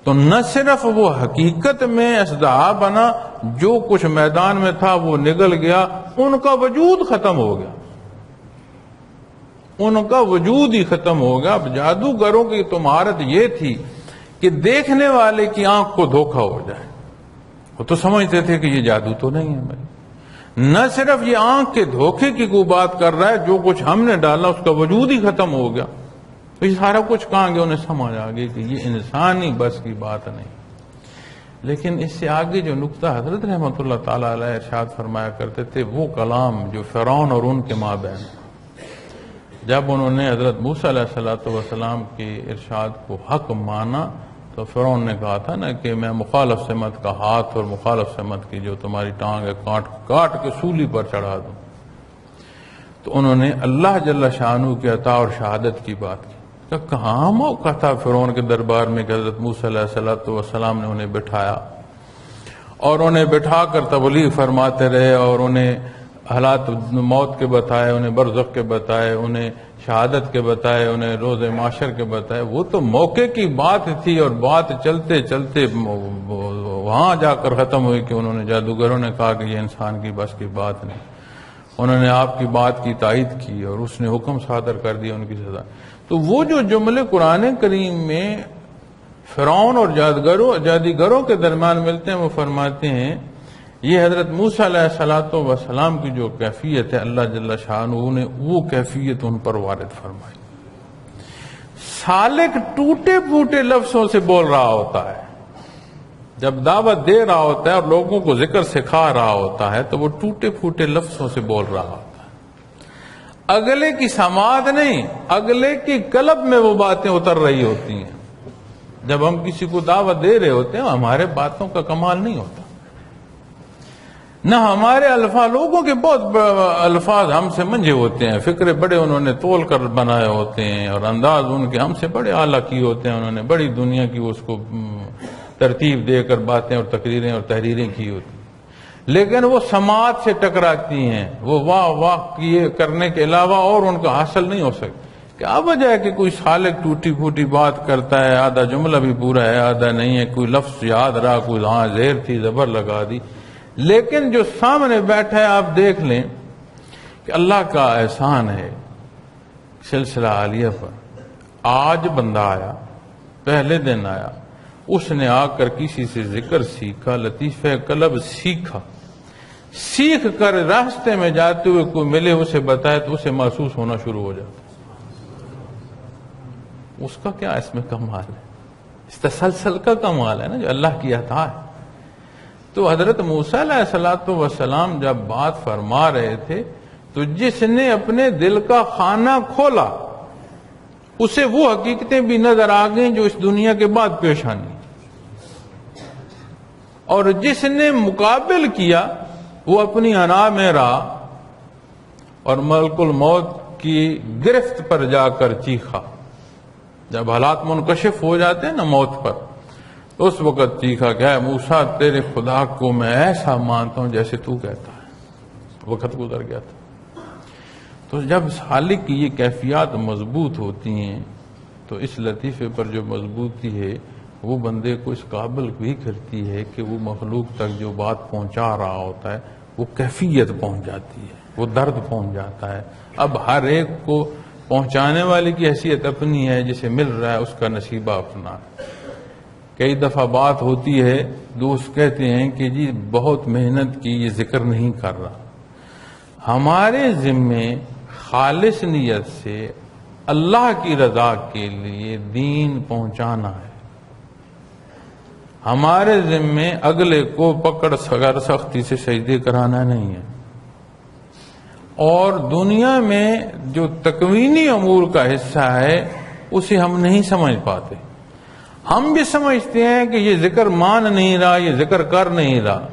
Speaker 1: تو نہ صرف وہ حقیقت میں اژدہا بنا، جو کچھ میدان میں تھا وہ نگل گیا، ان کا وجود ختم ہو گیا، ان کا وجود ہی ختم ہو گیا. اب جادوگروں کی تو مہارت یہ تھی کہ دیکھنے والے کی آنکھ کو دھوکہ ہو جائے. وہ تو سمجھتے تھے کہ یہ جادو تو نہیں ہے بھائی، نہ صرف یہ آنکھ کے دھوکے کی کوئی بات کر رہا ہے، جو کچھ ہم نے ڈالا اس کا وجود ہی ختم ہو گیا. تو یہ سارا کچھ کہاں گیا، انہیں سمجھ آ گئی کہ یہ انسانی بس کی بات نہیں. لیکن اس سے آگے جو نقطہ حضرت رحمت اللہ تعالی علیہ ارشاد فرمایا کرتے تھے، وہ کلام جو فرعون اور ان کے مابین، جب انہوں نے حضرت موسیٰ علیہ الصلوۃ والسلام کے ارشاد کو حق مانا تو فرعون نے کہا تھا نا کہ میں مخالف سمت کا ہاتھ اور مخالف سمت کی جو تمہاری ٹانگ ہے کاٹ کے سولی پر چڑھا دوں. تو انہوں نے اللہ جل شانہ کی عطا اور شہادت کی بات کی. تو کہاں موقع تھا فرعون کے دربار میں کہ حضرت موسیٰ علیہ الصلوۃ والسلام نے انہیں بٹھایا اور انہیں بٹھا کر تبلیغ فرماتے رہے اور انہیں حالات موت کے بتائے، انہیں برزخ کے بتائے، انہیں شہادت کے بتائے، انہیں روز معاشر کے بتائے. وہ تو موقع کی بات تھی اور بات چلتے چلتے وہاں جا کر ختم ہوئی کہ انہوں نے جادوگروں نے کہا کہ یہ انسان کی بس کی بات نہیں. انہوں نے آپ کی بات کی تائید کی اور اس نے حکم صادر کر دیا ان کی سزا. تو وہ جو جملے قرآن کریم میں فرعون اور جادوگروں کے درمیان ملتے ہیں، وہ فرماتے ہیں یہ حضرت موسیٰ علیہ الصلوۃ والسلام کی جو کیفیت ہے اللہ جل شانہ نے وہ کیفیت ان پر وارد فرمائی. سالک ٹوٹے پھوٹے لفظوں سے بول رہا ہوتا ہے، جب دعوت دے رہا ہوتا ہے اور لوگوں کو ذکر سکھا رہا ہوتا ہے تو وہ ٹوٹے پھوٹے لفظوں سے بول رہا ہوتا ہے. اگلے کی سماعت نہیں، اگلے کی قلب میں وہ باتیں اتر رہی ہوتی ہیں. جب ہم کسی کو دعوت دے رہے ہوتے ہیں ہمارے باتوں کا کمال نہیں ہوتا، نہ ہمارے الفاظ، لوگوں کے بہت الفاظ ہم سے منجھے ہوتے ہیں، فکرے بڑے انہوں نے تول کر بنائے ہوتے ہیں اور انداز ان کے ہم سے بڑے اعلیٰ کیے ہوتے ہیں، انہوں نے بڑی دنیا کی اس کو ترتیب دے کر باتیں اور تقریریں اور تحریریں کی ہوتی ہیں. لیکن وہ سماعت سے ٹکراتی ہیں، وہ واہ واہ کیے کرنے کے علاوہ اور ان کا حاصل نہیں ہو سکتا. کیا وجہ ہے کہ کوئی سالک ٹوٹی پھوٹی بات کرتا ہے، آدھا جملہ بھی پورا ہے آدھا نہیں ہے، کوئی لفظ یاد رہا، کوئی ہاں زہر تھی زبر لگا دی. لیکن جو سامنے بیٹھا ہے آپ دیکھ لیں کہ اللہ کا احسان ہے سلسلہ عالیہ پر. آج بندہ آیا، پہلے دن آیا، اس نے آ کر کسی سے ذکر سیکھا، لطیفہ قلب سیکھا، سیکھ کر راستے میں جاتے ہوئے کوئی ملے اسے بتائے تو اسے محسوس ہونا شروع ہو جاتا. اس کا کیا اس میں کمال ہے؟ اس تسلسل کا کمال ہے نا جو اللہ کی عطا ہے. تو حضرت موسیٰ علیہ الصلوۃ والسلام جب بات فرما رہے تھے تو جس نے اپنے دل کا خانہ کھولا اسے وہ حقیقتیں بھی نظر آ گئیں جو اس دنیا کے بعد پیش آنی، اور جس نے مقابل کیا وہ اپنی انا میں رہا اور ملک الموت کی گرفت پر جا کر چیخا. جب حالات منکشف ہو جاتے ہیں نا موت پر، تو اس وقت چیخا کہ اے موسیٰ تیرے خدا کو میں ایسا مانتا ہوں جیسے تو کہتا ہے. وقت گزر گیا تھا. تو جب سالک کی یہ کیفیات مضبوط ہوتی ہیں تو اس لطیفے پر جو مضبوطی ہے وہ بندے کو اس قابل بھی کرتی ہے کہ وہ مخلوق تک جو بات پہنچا رہا ہوتا ہے وہ کیفیت پہنچ جاتی ہے، وہ درد پہنچ جاتا ہے. اب ہر ایک کو پہنچانے والے کی حیثیت اپنی ہے، جسے مل رہا ہے اس کا نصیبہ اپنا ہے. کئی دفعہ بات ہوتی ہے، دوست کہتے ہیں کہ جی بہت محنت کی، یہ ذکر نہیں کر رہا. ہمارے ذمے خالص نیت سے اللہ کی رضا کے لیے دین پہنچانا ہے. ہمارے ذمے اگلے کو پکڑ سگر سختی سے سجدے کرانا نہیں ہے. اور دنیا میں جو تکوینی امور کا حصہ ہے اسے ہم نہیں سمجھ پاتے. ہم بھی سمجھتے ہیں کہ یہ ذکر مان نہیں رہا، یہ ذکر کر نہیں رہا،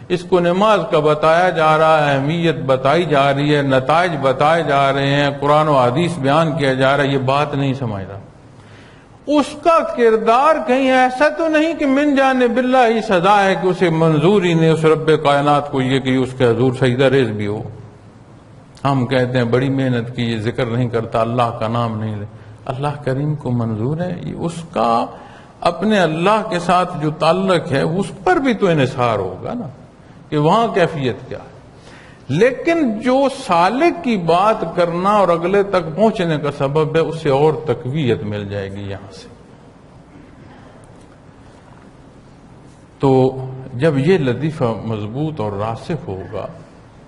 Speaker 1: اس کو نماز کا بتایا جا رہا ہے، اہمیت بتائی جا رہی ہے، نتائج بتائے جا رہے ہیں، قرآن و حدیث بیان کیا جا رہا ہے، یہ بات نہیں سمجھ رہا. اس کا کردار کہیں ایسا تو نہیں کہ من جانب اللہ ہی سزا ہے کہ اسے منظور ہی نہیں اس رب کائنات کو یہ کہ اس کے حضور سجدہ ریز بھی ہو. ہم کہتے ہیں بڑی محنت کی، یہ ذکر نہیں کرتا، اللہ کا نام نہیں لے. اللہ کریم کو منظور ہے، یہ اس کا اپنے اللہ کے ساتھ جو تعلق ہے اس پر بھی تو انحصار ہوگا نا کہ وہاں کیفیت کیا ہے. لیکن جو سالک کی بات کرنا اور اگلے تک پہنچنے کا سبب ہے، اس سے اور تقویت مل جائے گی یہاں سے. تو جب یہ لطیفہ مضبوط اور راسخ ہوگا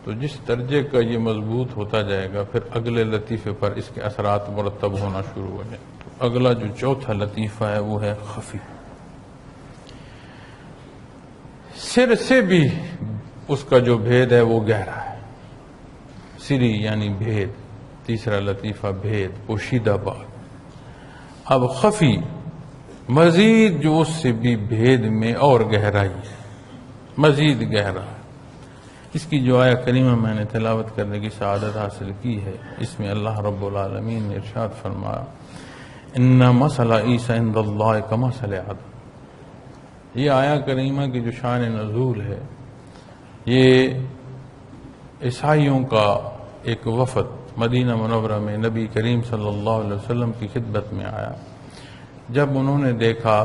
Speaker 1: تو جس درجے کا یہ مضبوط ہوتا جائے گا پھر اگلے لطیفے پر اس کے اثرات مرتب ہونا شروع ہو جائیں. تو اگلا جو چوتھا لطیفہ ہے وہ ہے خفی. سر سے بھی اس کا جو بھید ہے وہ گہرا ہے. سری یعنی بھید، تیسرا لطیفہ بھید، پوشیدہ بات. اب خفی مزید جو اس سے بھی بھید میں اور گہرائی ہے، مزید گہرا ہے. اس کی جو آیہ کریمہ میں نے تلاوت کرنے کی سعادت حاصل کی ہے، اس میں اللہ رب العالمین نے ارشاد فرمایا ان مثل عیسی عند اللہ کمثل آدم. یہ آیہ کریمہ کی جو شان نزول ہے، یہ عیسائیوں کا ایک وفد مدینہ منورہ میں نبی کریم صلی اللہ علیہ وسلم کی خدمت میں آیا. جب انہوں نے دیکھا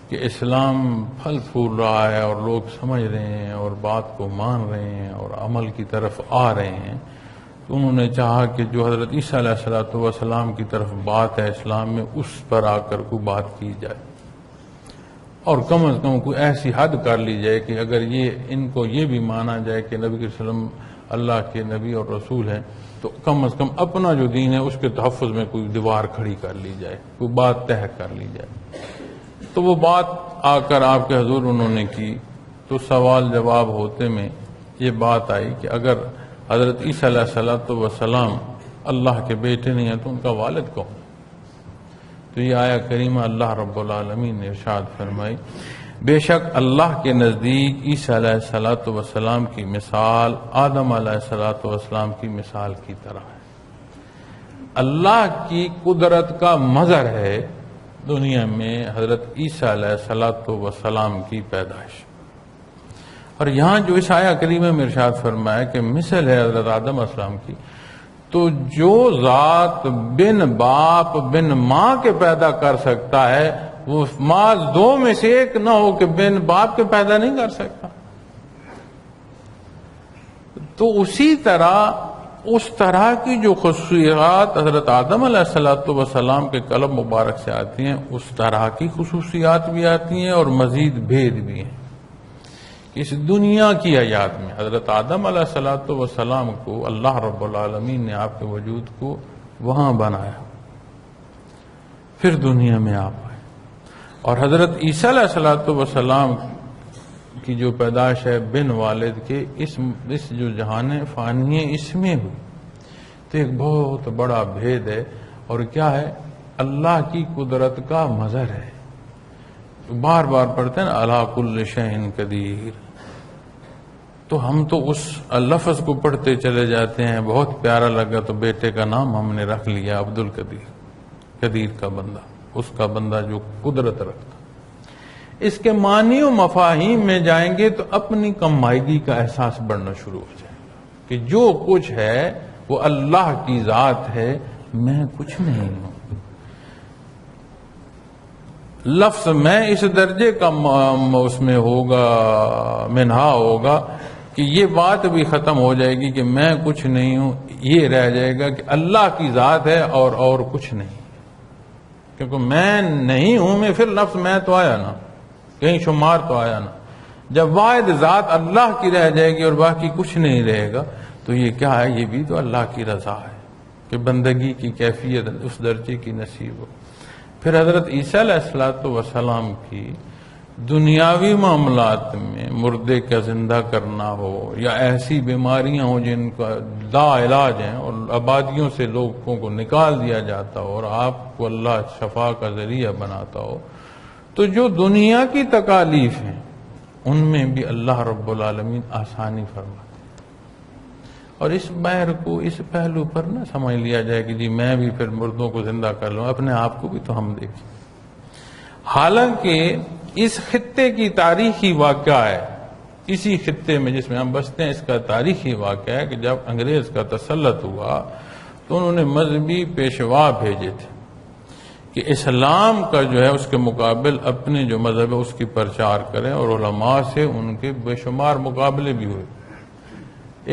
Speaker 1: کہ اسلام پھل پھول رہا ہے اور لوگ سمجھ رہے ہیں اور بات کو مان رہے ہیں اور عمل کی طرف آ رہے ہیں، تو انہوں نے چاہا کہ جو حضرت عیسیٰ علیہ السلام کی طرف بات ہے اسلام میں، اس پر آ کر کوئی بات کی جائے اور کم از کم کوئی ایسی حد کر لی جائے کہ اگر یہ ان کو یہ بھی مانا جائے کہ نبی صلی اللہ علیہ وسلم اللہ کے نبی اور رسول ہیں، تو کم از کم اپنا جو دین ہے اس کے تحفظ میں کوئی دیوار کھڑی کر لی جائے، کوئی بات طے کر لی جائے. تو وہ بات آ کر آپ کے حضور انہوں نے کی. تو سوال جواب ہوتے میں یہ بات آئی کہ اگر حضرت عیسیٰ علیہ السلام اللہ کے بیٹے نہیں ہیں تو ان کا والد کون؟ تو یہ آیہ کریمہ اللہ رب العالمین نے ارشاد فرمائی بے شک اللہ کے نزدیک عیسیٰ علیہ السلام کی مثال آدم علیہ السلام کی مثال کی طرح ہے. اللہ کی قدرت کا مظہر ہے دنیا میں حضرت عیسیٰ علیہ السلام کی پیدائش. اور یہاں جو اس آیہ کریمہ میں ارشاد فرمایا کہ مثل ہے حضرت آدم علیہ السلام کی، تو جو ذات بن باپ بن ماں کے پیدا کر سکتا ہے وہ ماں دو میں سے ایک نہ ہو کہ بن باپ کے پیدا نہیں کر سکتا. تو اسی طرح اس طرح کی جو خصوصیات حضرت آدم علیہ السلام کے قلم مبارک سے آتی ہیں، اس طرح کی خصوصیات بھی آتی ہیں اور مزید بھید بھی ہیں. اس دنیا کی حیات میں حضرت آدم علیہ السلام کو اللہ رب العالمین نے آپ کے وجود کو وہاں بنایا، پھر دنیا میں آپ آئے. اور حضرت عیسیٰ علیہ السلام کی جو پیدائش ہے بن والد کے، اس جو جہان فانی ہے اس میں ہوئی. تو ایک بہت بڑا بھید ہے. اور کیا ہے؟ اللہ کی قدرت کا مظہر ہے. بار بار پڑھتے ہیں نا الا کل شیء قدیر. تو ہم تو اس لفظ کو پڑھتے چلے جاتے ہیں، بہت پیارا لگا تو بیٹے کا نام ہم نے رکھ لیا عبد القدیر، قدیر کا بندہ، اس کا بندہ جو قدرت رکھتا۔ اس کے معنی و مفاہیم میں جائیں گے تو اپنی کمائیگی کا احساس بڑھنا شروع ہو جائے گا کہ جو کچھ ہے وہ اللہ کی ذات ہے، میں کچھ نہیں ہوں۔ لفظ میں اس درجے کا اس میں ہوگا، منہا ہوگا کہ یہ بات بھی ختم ہو جائے گی کہ میں کچھ نہیں ہوں، یہ رہ جائے گا کہ اللہ کی ذات ہے اور کچھ نہیں، کیونکہ میں نہیں ہوں میں پھر لفظ میں تو آیا نا، کہیں شمار تو آیا نا۔ جب واحد ذات اللہ کی رہ جائے گی اور باقی کچھ نہیں رہے گا تو یہ کیا ہے؟ یہ بھی تو اللہ کی رضا ہے کہ بندگی کی کیفیت اس درجے کی نصیب ہو۔ پھر حضرت عیسیٰ علیہ السلام کی دنیاوی معاملات میں مردے کا زندہ کرنا ہو یا ایسی بیماریاں ہوں جن کا لا علاج ہیں اور آبادیوں سے لوگوں کو نکال دیا جاتا ہو اور آپ کو اللہ شفا کا ذریعہ بناتا ہو، تو جو دنیا کی تکالیف ہیں ان میں بھی اللہ رب العالمین آسانی فرماتے ہیں۔ اور اس بحر کو اس پہلو پر نہ سمجھ لیا جائے کہ جی میں بھی پھر مردوں کو زندہ کر لوں، اپنے آپ کو بھی تو ہم دیکھیں۔ حالانکہ اس خطے کی تاریخی واقعہ ہے، اسی خطے میں جس میں ہم بستے ہیں اس کا تاریخی واقعہ ہے کہ جب انگریز کا تسلط ہوا تو انہوں نے مذہبی پیشوا بھیجے تھے کہ اسلام کا جو ہے اس کے مقابل اپنے جو مذہب ہے اس کی پرچار کریں، اور علماء سے ان کے بے شمار مقابلے بھی ہوئے۔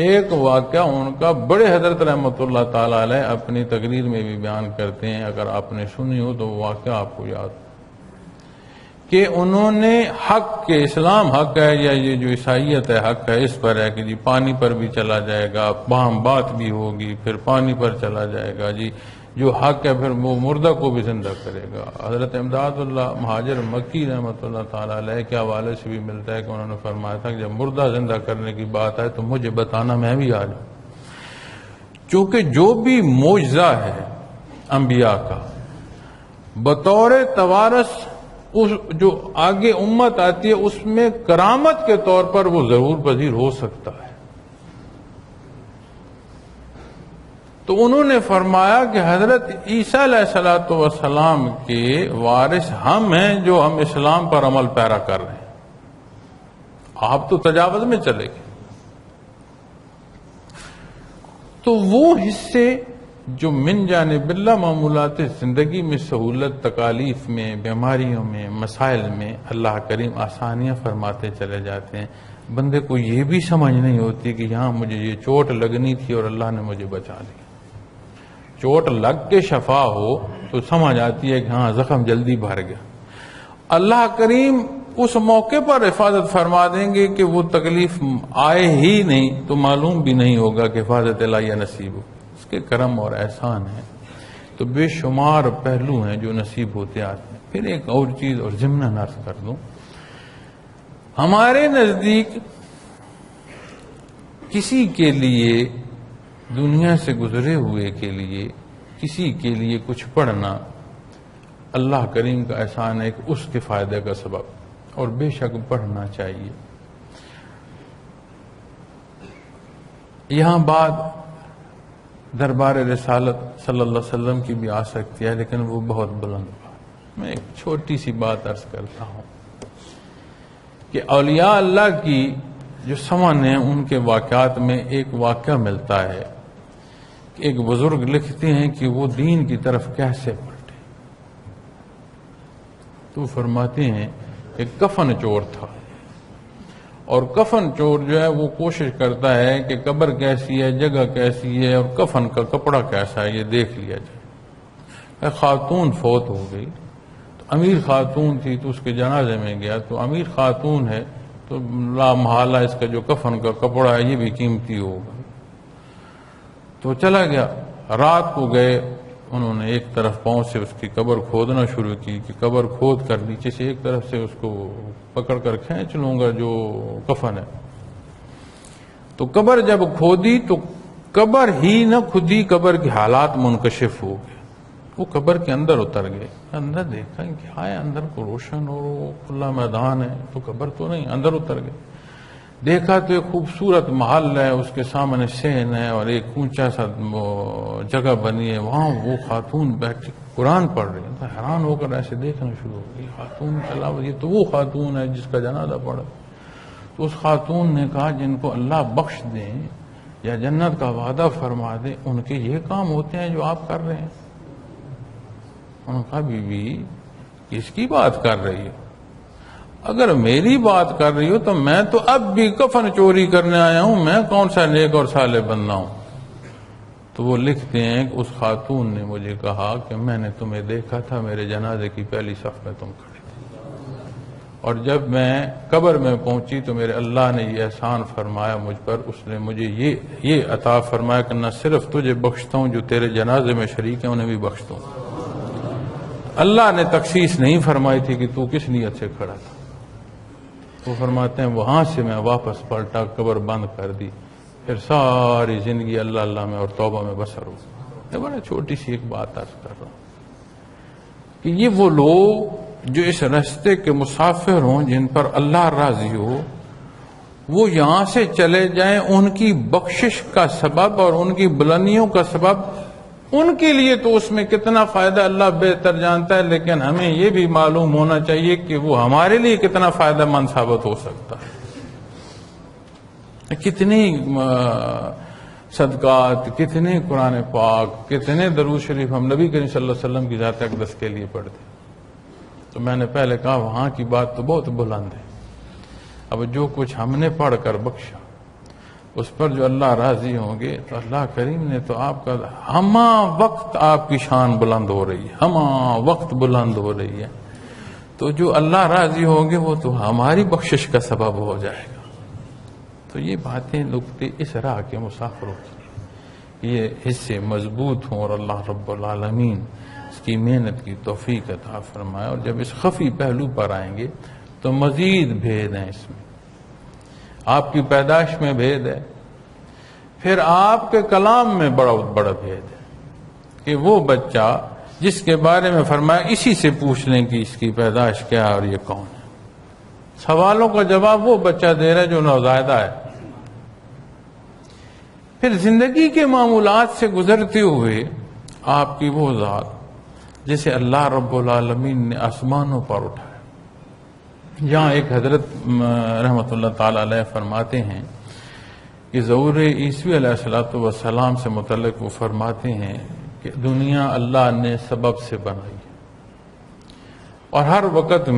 Speaker 1: ایک واقعہ ان کا بڑے حضرت رحمۃ اللہ تعالی علیہ اپنی تقریر میں بھی بیان کرتے ہیں، اگر آپ نے سنی ہو تو وہ واقعہ آپ کو یاد کہ انہوں نے حق کے اسلام حق ہے یا یہ جو عیسائیت ہے حق ہے، اس پر ہے کہ جی پانی پر بھی چلا جائے گا، باہم بات بھی ہوگی، پھر پانی پر چلا جائے گا، جی جو حق ہے پھر وہ مردہ کو بھی زندہ کرے گا۔ حضرت امداد اللہ مہاجر مکی رحمۃ اللہ تعالی علیہ کے حوالے سے بھی ملتا ہے کہ انہوں نے فرمایا تھا کہ جب مردہ زندہ کرنے کی بات آئے تو مجھے بتانا، میں بھی آ جاؤں، چونکہ جو بھی معجزہ ہے انبیاء کا بطور توارث اس جو آگے امت آتی ہے اس میں کرامت کے طور پر وہ ضرور پذیر ہو سکتا ہے۔ تو انہوں نے فرمایا کہ حضرت عیسیٰ علیہ السلام کے وارث ہم ہیں جو ہم اسلام پر عمل پیرا کر رہے ہیں، آپ تو تجاوز میں چلے گئے۔ تو وہ حصے جو من جانب اللہ معمولات زندگی میں سہولت، تکالیف میں، بیماریوں میں، مسائل میں اللہ کریم آسانیاں فرماتے چلے جاتے ہیں، بندے کو یہ بھی سمجھ نہیں ہوتی کہ یہاں مجھے یہ چوٹ لگنی تھی اور اللہ نے مجھے بچا لیا۔ چوٹ لگ کے شفا ہو تو سمجھ آتی ہے کہ ہاں زخم جلدی بھر گیا، اللہ کریم اس موقع پر حفاظت فرما دیں گے کہ وہ تکلیف آئے ہی نہیں تو معلوم بھی نہیں ہوگا کہ حفاظت الہیہ نصیب ہو۔ اس کے کرم اور احسان ہے تو بے شمار پہلو ہیں جو نصیب ہوتے آتے ہیں۔ پھر ایک اور چیز اور ضمن عرض کر دوں، ہمارے نزدیک کسی کے لیے دنیا سے گزرے ہوئے کے لیے کسی کے لیے کچھ پڑھنا اللہ کریم کا احسان ہے کہ اس کے فائدے کا سبب، اور بے شک پڑھنا چاہیے۔ یہاں بات دربار رسالت صلی اللہ علیہ وسلم کی بھی آ سکتی ہے لیکن وہ بہت بلند بات، میں ایک چھوٹی سی بات عرض کرتا ہوں کہ اولیاء اللہ کی جو سمن ہیں ان کے واقعات میں ایک واقعہ ملتا ہے کہ ایک بزرگ لکھتے ہیں کہ وہ دین کی طرف کیسے پلٹے۔ تو فرماتے ہیں کہ کفن چور تھا، اور کفن چور جو ہے وہ کوشش کرتا ہے کہ قبر کیسی ہے، جگہ کیسی ہے اور کفن کا کپڑا کیسا ہے یہ دیکھ لیا جائے۔ خاتون فوت ہو گئی تو امیر خاتون تھی تو اس کے جنازے میں گیا تو امیر خاتون ہے تو لا محالہ اس کا جو کفن کا کپڑا ہے یہ بھی قیمتی ہوگا، تو چلا گیا۔ رات کو گئے، انہوں نے ایک طرف پاؤں سے اس کی قبر کھودنا شروع کی کہ قبر کھود کر نیچے سے ایک طرف سے اس کو پکڑ کر کھینچ لوں گا جو کفن ہے۔ تو قبر جب کھودی تو قبر ہی نہ کھدی، قبر کے حالات منکشف ہو گئے، وہ قبر کے اندر اتر گئے۔ اندر دیکھا کیا ہے، اندر کو روشن اور کھلا میدان ہے تو قبر تو نہیں، اندر اتر گئے۔ دیکھا تو ایک خوبصورت محل ہے، اس کے سامنے سین ہے اور ایک اونچا سا جگہ بنی ہے، وہاں وہ خاتون بیٹھ قرآن پڑھ رہی ہے۔ حیران ہو کر ایسے دیکھنا شروع ہو گئی، خاتون چلا، یہ تو وہ خاتون ہے جس کا جنازہ پڑھا۔ تو اس خاتون نے کہا جن کو اللہ بخش دیں یا جنت کا وعدہ فرما دے، ان کے یہ کام ہوتے ہیں جو آپ کر رہے ہیں؟ انہوں نے کہا بی بی کس کی بات کر رہی ہو؟ اگر میری بات کر رہی ہو تو میں تو اب بھی کفن چوری کرنے آیا ہوں، میں کون سا نیک اور صالح بندہ ہوں؟ تو وہ لکھتے ہیں کہ اس خاتون نے مجھے کہا کہ میں نے تمہیں دیکھا تھا، میرے جنازے کی پہلی صف میں تم کھڑے تھے، اور جب میں قبر میں پہنچی تو میرے اللہ نے یہ احسان فرمایا مجھ پر، اس نے مجھے یہ عطا فرمایا کہ نہ صرف تجھے بخشتا ہوں، جو تیرے جنازے میں شریک ہیں انہیں بھی بخشتا ہوں۔ اللہ نے تخصیص نہیں فرمائی تھی کہ تو کس نیت سے کھڑا تھا۔ وہ فرماتے ہیں وہاں سے میں واپس پلٹا، قبر بند کر دی، پھر ساری زندگی اللہ اللہ میں اور توبہ میں بسر ہو۔ میں بڑا چھوٹی سی ایک بات عرض کر رہا ہوں کہ یہ وہ لوگ جو اس راستے کے مسافر ہوں، جن پر اللہ راضی ہو، وہ یہاں سے چلے جائیں، ان کی بخشش کا سبب اور ان کی بلندیوں کا سبب ان کے لیے تو اس میں کتنا فائدہ اللہ بہتر جانتا ہے، لیکن ہمیں یہ بھی معلوم ہونا چاہیے کہ وہ ہمارے لیے کتنا فائدہ مند ثابت ہو سکتا ہے۔ کتنی صدقات، کتنے قرآن پاک، کتنے درود شریف ہم نبی کریم صلی اللہ علیہ وسلم کی ذات اقدس کے لیے پڑھتے۔ تو میں نے پہلے کہا وہاں کی بات تو بہت بلند ہے، اب جو کچھ ہم نے پڑھ کر بخشا اس پر جو اللہ راضی ہوں گے تو اللہ کریم نے تو آپ کا ہما وقت آپ کی شان بلند ہو رہی ہے، ہما وقت بلند ہو رہی ہے، تو جو اللہ راضی ہوں گے وہ تو ہماری بخشش کا سبب ہو جائے گا۔ تو یہ باتیں نقطے اس راہ کے مسافروں کی یہ حصے مضبوط ہوں اور اللہ رب العالمین اس کی محنت کی توفیق عطا فرمائے، اور جب اس خفی پہلو پر آئیں گے تو مزید بھید ہیں اس میں۔ آپ کی پیدائش میں بھید ہے، پھر آپ کے کلام میں بڑا بڑا بھید ہے کہ وہ بچہ جس کے بارے میں فرمایا اسی سے پوچھ لیں کہ اس کی پیدائش کیا ہے اور یہ کون ہے، سوالوں کا جواب وہ بچہ دے رہا ہے جو نوزائیدہ ہے۔ پھر زندگی کے معمولات سے گزرتے ہوئے آپ کی وہ ذات جسے اللہ رب العالمین نے آسمانوں پر اٹھایا۔ یہاں ایک حضرت رحمۃ اللہ تعالی علیہ فرماتے ہیں کہ ظہور عیسوی علیہ السلام سے متعلق وہ فرماتے ہیں کہ دنیا اللہ نے سبب سے بنائی اور ہر وقت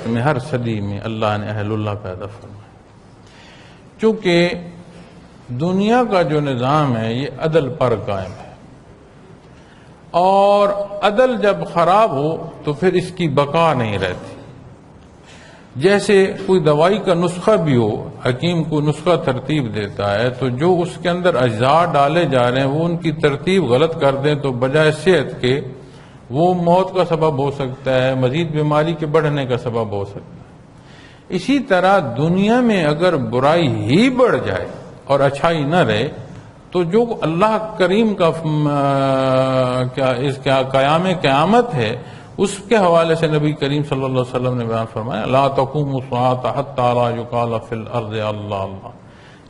Speaker 1: میں ہر صدی میں اللہ نے اہل اللہ پیدا فرمائے، چونکہ دنیا کا جو نظام ہے یہ عدل پر قائم ہے، اور عدل جب خراب ہو تو پھر اس کی بقا نہیں رہتی۔ جیسے کوئی دوائی کا نسخہ بھی ہو، حکیم کو نسخہ ترتیب دیتا ہے تو جو اس کے اندر اجزاء ڈالے جا رہے ہیں وہ ان کی ترتیب غلط کر دیں تو بجائے صحت کے وہ موت کا سبب ہو سکتا ہے، مزید بیماری کے بڑھنے کا سبب ہو سکتا ہے۔ اسی طرح دنیا میں اگر برائی ہی بڑھ جائے اور اچھائی نہ رہے تو جو اللہ کریم کا قیامت ہے اس کے حوالے سے نبی کریم صلی اللہ علیہ وسلم نے بیان فرمایا لا تقوم الساعة حتى لا يقال في الارض اللہ اللہ۔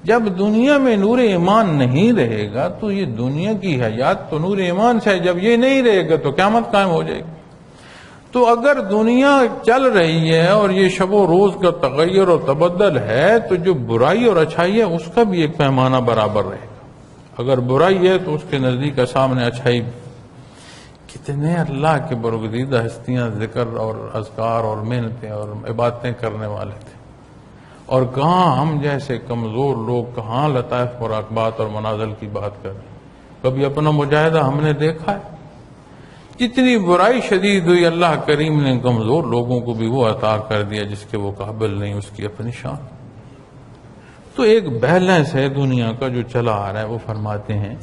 Speaker 1: جب دنیا میں نور ایمان نہیں رہے گا تو یہ دنیا کی حیات تو نور ایمان سے ہے، جب یہ نہیں رہے گا تو قیامت قائم ہو جائے گی۔ تو اگر دنیا چل رہی ہے اور یہ شب و روز کا تغیر اور تبدل ہے تو جو برائی اور اچھائی ہے اس کا بھی ایک پیمانہ برابر رہے گا۔ اگر برائی ہے تو اس کے نزدیک سامنے اچھائی بھی۔ کتنے اللہ کے برگزیدہ ہستیاں ذکر اور اذکار اور محنتیں اور عبادتیں کرنے والے تھے، اور کہاں ہم جیسے کمزور لوگ کہاں لطائف مراقبات اور منازل کی بات کر رہے ہیں۔ کبھی اپنا مجاہدہ ہم نے دیکھا ہے؟ جتنی برائی شدید ہوئی اللہ کریم نے کمزور لوگوں کو بھی وہ عطا کر دیا جس کے وہ قابل نہیں، اس کی اپنی شان۔ تو ایک بیلنس ہے دنیا کا جو چلا آ رہا ہے۔ وہ فرماتے ہیں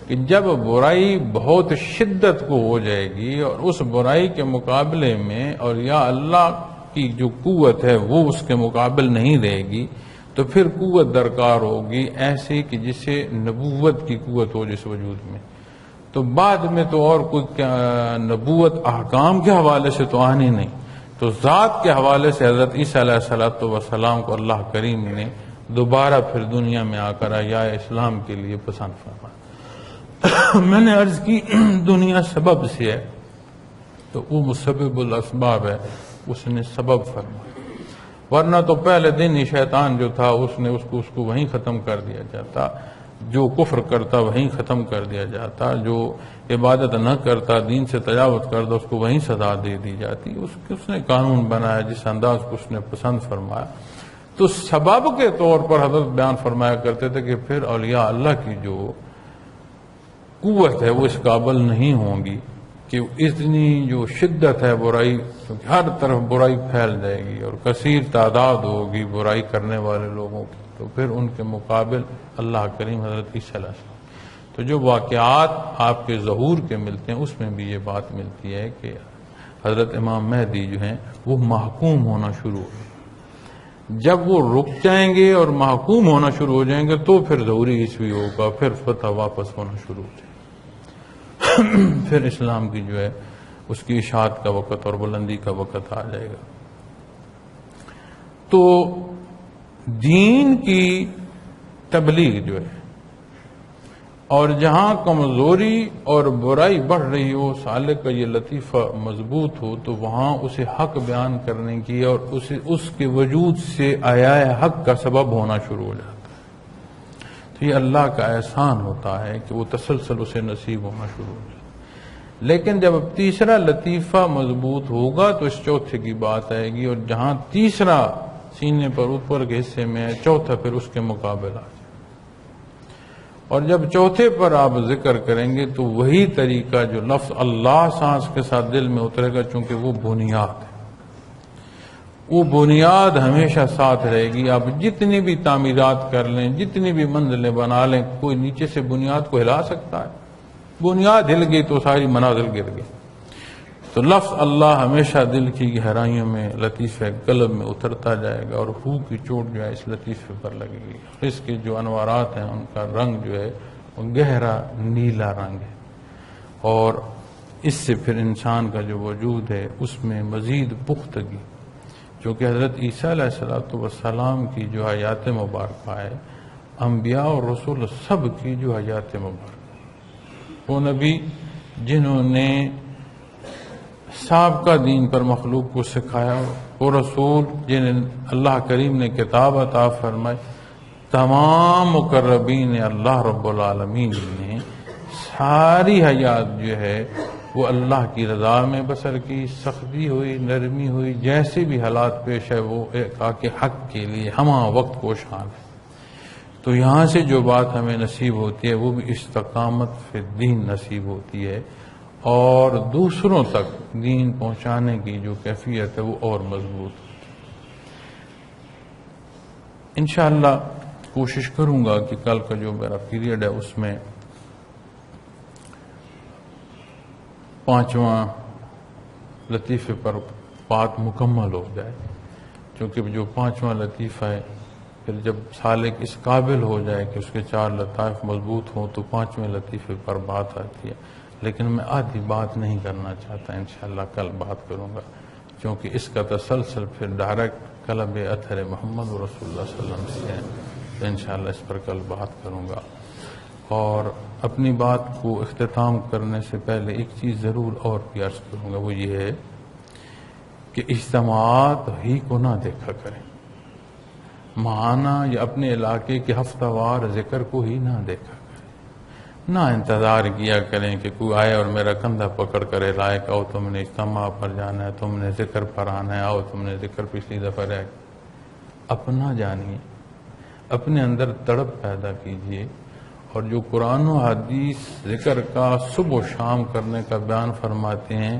Speaker 1: کہ جب برائی بہت شدت کو ہو جائے گی اور اس برائی کے مقابلے میں اور یا اللہ کی جو قوت ہے وہ اس کے مقابل نہیں رہے گی تو پھر قوت درکار ہوگی ایسی کہ جسے نبوت کی قوت ہو جس وجود میں۔ تو بعد میں تو اور کوئی نبوت احکام کے حوالے سے تو آنی نہیں، تو ذات کے حوالے سے حضرت عیسیٰ علیہ السلام کو اللہ کریم نے دوبارہ پھر دنیا میں آ کر احیاء اسلام کے لیے پسند فرمایا۔ میں نے عرض کی دنیا سبب سے ہے، تو وہ مسبب الاسباب ہے، اس نے سبب فرمایا، ورنہ تو پہلے دن ہی شیطان جو تھا اس نے اس کو وہیں ختم کر دیا جاتا، جو کفر کرتا وہیں ختم کر دیا جاتا، جو عبادت نہ کرتا، دین سے تجاوز کرتا، اس کو وہیں سزا دے دی جاتی۔ اس نے قانون بنایا جس انداز کو اس نے پسند فرمایا۔ تو سبب کے طور پر حضرت بیان فرمایا کرتے تھے کہ پھر اولیاء اللہ کی جو قوت ہے وہ اس قابل نہیں ہوں گی کہ اتنی جو شدت ہے برائی، کیونکہ ہر طرف برائی پھیل جائے گی اور کثیر تعداد ہوگی برائی کرنے والے لوگوں کی، تو پھر ان کے مقابل اللہ کریم حضرت عیسیٰ علیہ السلام۔ تو جو واقعات آپ کے ظہور کے ملتے ہیں اس میں بھی یہ بات ملتی ہے کہ حضرت امام مہدی جو ہیں وہ محکوم ہونا شروع ہو، جب وہ رک جائیں گے اور محکوم ہونا شروع ہو جائیں گے تو پھر ظہوری عیسوی ہوگا، پھر فتح واپس ہونا شروع ہو جائے گا، پھر اسلام کی جو ہے اس کی اشاعت کا وقت اور بلندی کا وقت آ جائے گا۔ تو دین کی تبلیغ جو ہے، اور جہاں کمزوری اور برائی بڑھ رہی ہو، سالک کا یہ لطیفہ مضبوط ہو، تو وہاں اسے حق بیان کرنے کی اور اس کے وجود سے احیاء حق کا سبب ہونا شروع ہو جاتا ہے۔ تو یہ اللہ کا احسان ہوتا ہے کہ وہ تسلسل اسے نصیب ہونا شروع ہو جاتا ہے۔ لیکن جب تیسرا لطیفہ مضبوط ہوگا تو اس چوتھے کی بات آئے گی، اور جہاں تیسرا سینے پر اوپر کے حصے میں ہے، چوتھا پھر اس کے مقابل آ جائے۔ اور جب چوتھے پر آپ ذکر کریں گے تو وہی طریقہ جو لفظ اللہ سانس کے ساتھ دل میں اترے گا، چونکہ وہ بنیاد ہے، وہ بنیاد ہمیشہ ساتھ رہے گی۔ آپ جتنی بھی تعمیرات کر لیں، جتنی بھی منزلیں بنا لیں، کوئی نیچے سے بنیاد کو ہلا سکتا ہے؟ بنیاد ہل گئی تو ساری منازل گر گئی۔ تو لفظ اللہ ہمیشہ دل کی گہرائیوں میں لطیفہ قلب میں اترتا جائے گا، اور روح کی چوٹ جو ہے اس لطیفے پر لگے گی۔ اس کے جو انوارات ہیں ان کا رنگ جو ہے وہ گہرا نیلا رنگ ہے، اور اس سے پھر انسان کا جو وجود ہے اس میں مزید پختگی، چونکہ حضرت عیسیٰ علیہ السلام کی جو حیات مبارکہ ہے، انبیاء اور رسول سب کی جو حیات مبارکہ، وہ نبی جنہوں نے سابقہ دین پر مخلوق کو سکھایا، وہ رسول جنہیں اللہ کریم نے کتاب عطا فرمائی، تمام مقربین اللہ رب العالمین نے ساری حیات جو ہے وہ اللہ کی رضا میں بسر کی، سختی ہوئی، نرمی ہوئی، جیسے بھی حالات پیش ہے وہ ایک آکے حق کے لیے ہمہ وقت کوشاں ہے۔ تو یہاں سے جو بات ہمیں نصیب ہوتی ہے وہ بھی استقامت فی الدین نصیب ہوتی ہے، اور دوسروں تک دین پہنچانے کی جو کیفیت ہے وہ اور مضبوط ہوتی ہے۔ انشاءاللہ کوشش کروں گا کہ کل کا جو میرا پیریڈ ہے اس میں 5واں لطیفے پر بات مکمل ہو جائے، کیونکہ جو 5واں لطیفہ ہے پھر جب سالک اس قابل ہو جائے کہ اس کے 4 لطائف مضبوط ہوں تو 5ویں لطیفے پر بات آتی ہے، لیکن میں آدھی بات نہیں کرنا چاہتا، انشاءاللہ کل بات کروں گا، کیونکہ اس کا تسلسل پھر ڈائریکٹ قلب اطہر محمد رسول اللہ صلی اللہ علیہ وسلم سے ہے، تو انشاءاللہ اس پر کل بات کروں گا۔ اور اپنی بات کو اختتام کرنے سے پہلے ایک چیز ضرور اور بھی عرض کروں گا، وہ یہ ہے کہ اجتماعات ہی کو نہ دیکھا کریں، ماہانہ یا اپنے علاقے کے ہفتہ وار ذکر کو ہی نہ دیکھا کریں، نہ انتظار کیا کریں کہ کوئی آئے اور میرا کندھا پکڑ کر لائق آؤ تم نے اجتماع پر جانا ہے، تم نے ذکر پر آنا ہے، آؤ تم نے ذکر پچھلی دفعہ رہ گیا۔ اپنا جانیے، اپنے اندر تڑپ پیدا کیجیے، اور جو قرآن و حدیث ذکر کا صبح و شام کرنے کا بیان فرماتے ہیں،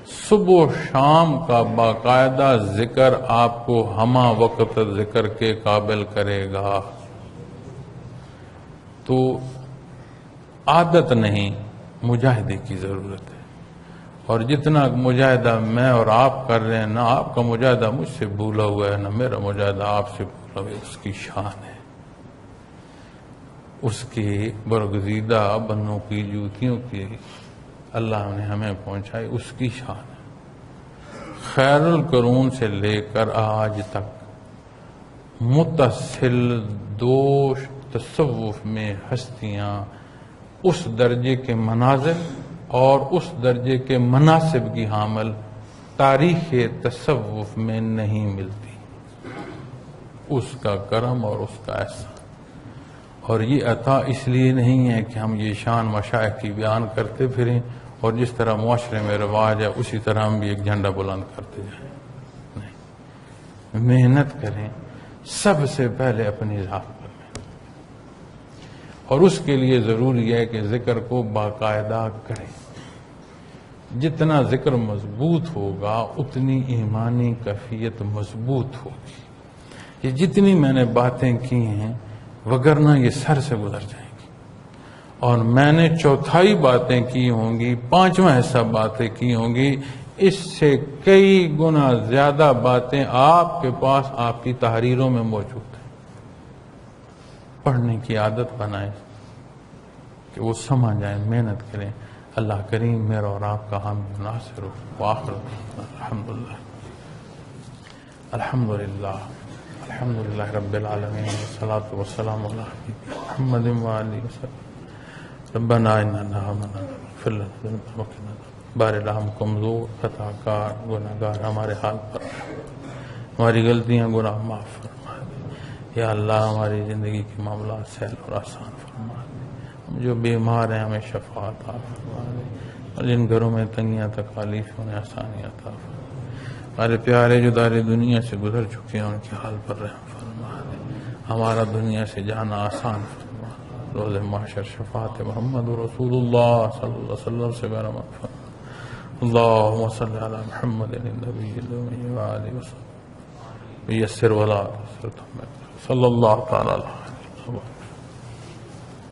Speaker 1: صبح و شام کا باقاعدہ ذکر آپ کو ہمہ وقت ذکر کے قابل کرے گا۔ تو عادت نہیں، مجاہدے کی ضرورت ہے، اور جتنا مجاہدہ میں اور آپ کر رہے ہیں، نہ آپ کا مجاہدہ مجھ سے بھولا ہوا ہے، نہ میرا مجاہدہ آپ سے بھولا ہوا ہے، اس کی شان ہے، اس کی برگزیدہ بنوں کی جوتیوں کی اللہ نے ہمیں پہنچائی، اس کی شان ہے۔ خیر القرون سے لے کر آج تک متصل دو تصوف میں ہستیاں اس درجے کے مناظر اور اس درجے کے مناسب کی حامل تاریخ تصوف میں نہیں ملتی. اس کا کرم اور اس کا احسان. اور یہ عطا اس لیے نہیں ہے کہ ہم یہ شان مشائخ کی بیان کرتے پھریں اور جس طرح معاشرے میں رواج ہے اسی طرح ہم بھی ایک جھنڈا بلند کرتے جائیں. نہیں، محنت کریں، سب سے پہلے اپنی ذات پر محنت، اور اس کے لیے ضروری ہے کہ ذکر کو باقاعدہ کریں. جتنا ذکر مضبوط ہوگا اتنی ایمانی کیفیت مضبوط ہوگی. یہ جتنی میں نے باتیں کی ہیں وگرنہ یہ سر سے گزر جائیں گی، اور میں نے چوتھائی باتیں کی ہوں گی، پانچواں حصہ باتیں کی ہوں گی، اس سے کئی گنا زیادہ باتیں آپ کے پاس آپ کی تحریروں میں موجود ہیں. پڑھنے کی عادت بنائیں کہ وہ سمجھ جائیں، محنت کریں. اللہ کریم میرا اور آپ کا حامی ناصر ہو. وآخر الحمدللہ الحمدللہ الحمدللہ رب العالمین والصلاة والسلام علی محمد وآلہ وسلم. ربنا اننا آمنا اغفر لنا ذنوبنا وقنا بار اللہ. ہم کمزور، خطا کار، گناہ گار، ہمارے حال پر ہماری غلطیاں گناہ معاف فرما دے. یا اللہ ہماری زندگی کے معاملات سہل اور آسان فرما دے. ہم جو بیمار ہیں ہمیں شفا عطا فرما دے، اور جن گھروں میں تنگیاں تکالیف انہیں آسانی عطا فرما دے. ہمارے پیارے جو دار دنیا سے گزر چکے ہیں ان کے حال پر رحم فرما دے. ہمارا دنیا سے جانا آسان فرما دے. روز محشر شفاعت محمد رسول اللہ صلی اللہ علیہ وسلم سے برآمد فرما. اللهم صل على محمد النبي الأمي وآله وسلم يسر ولا تسر صلى الله تعالى عليه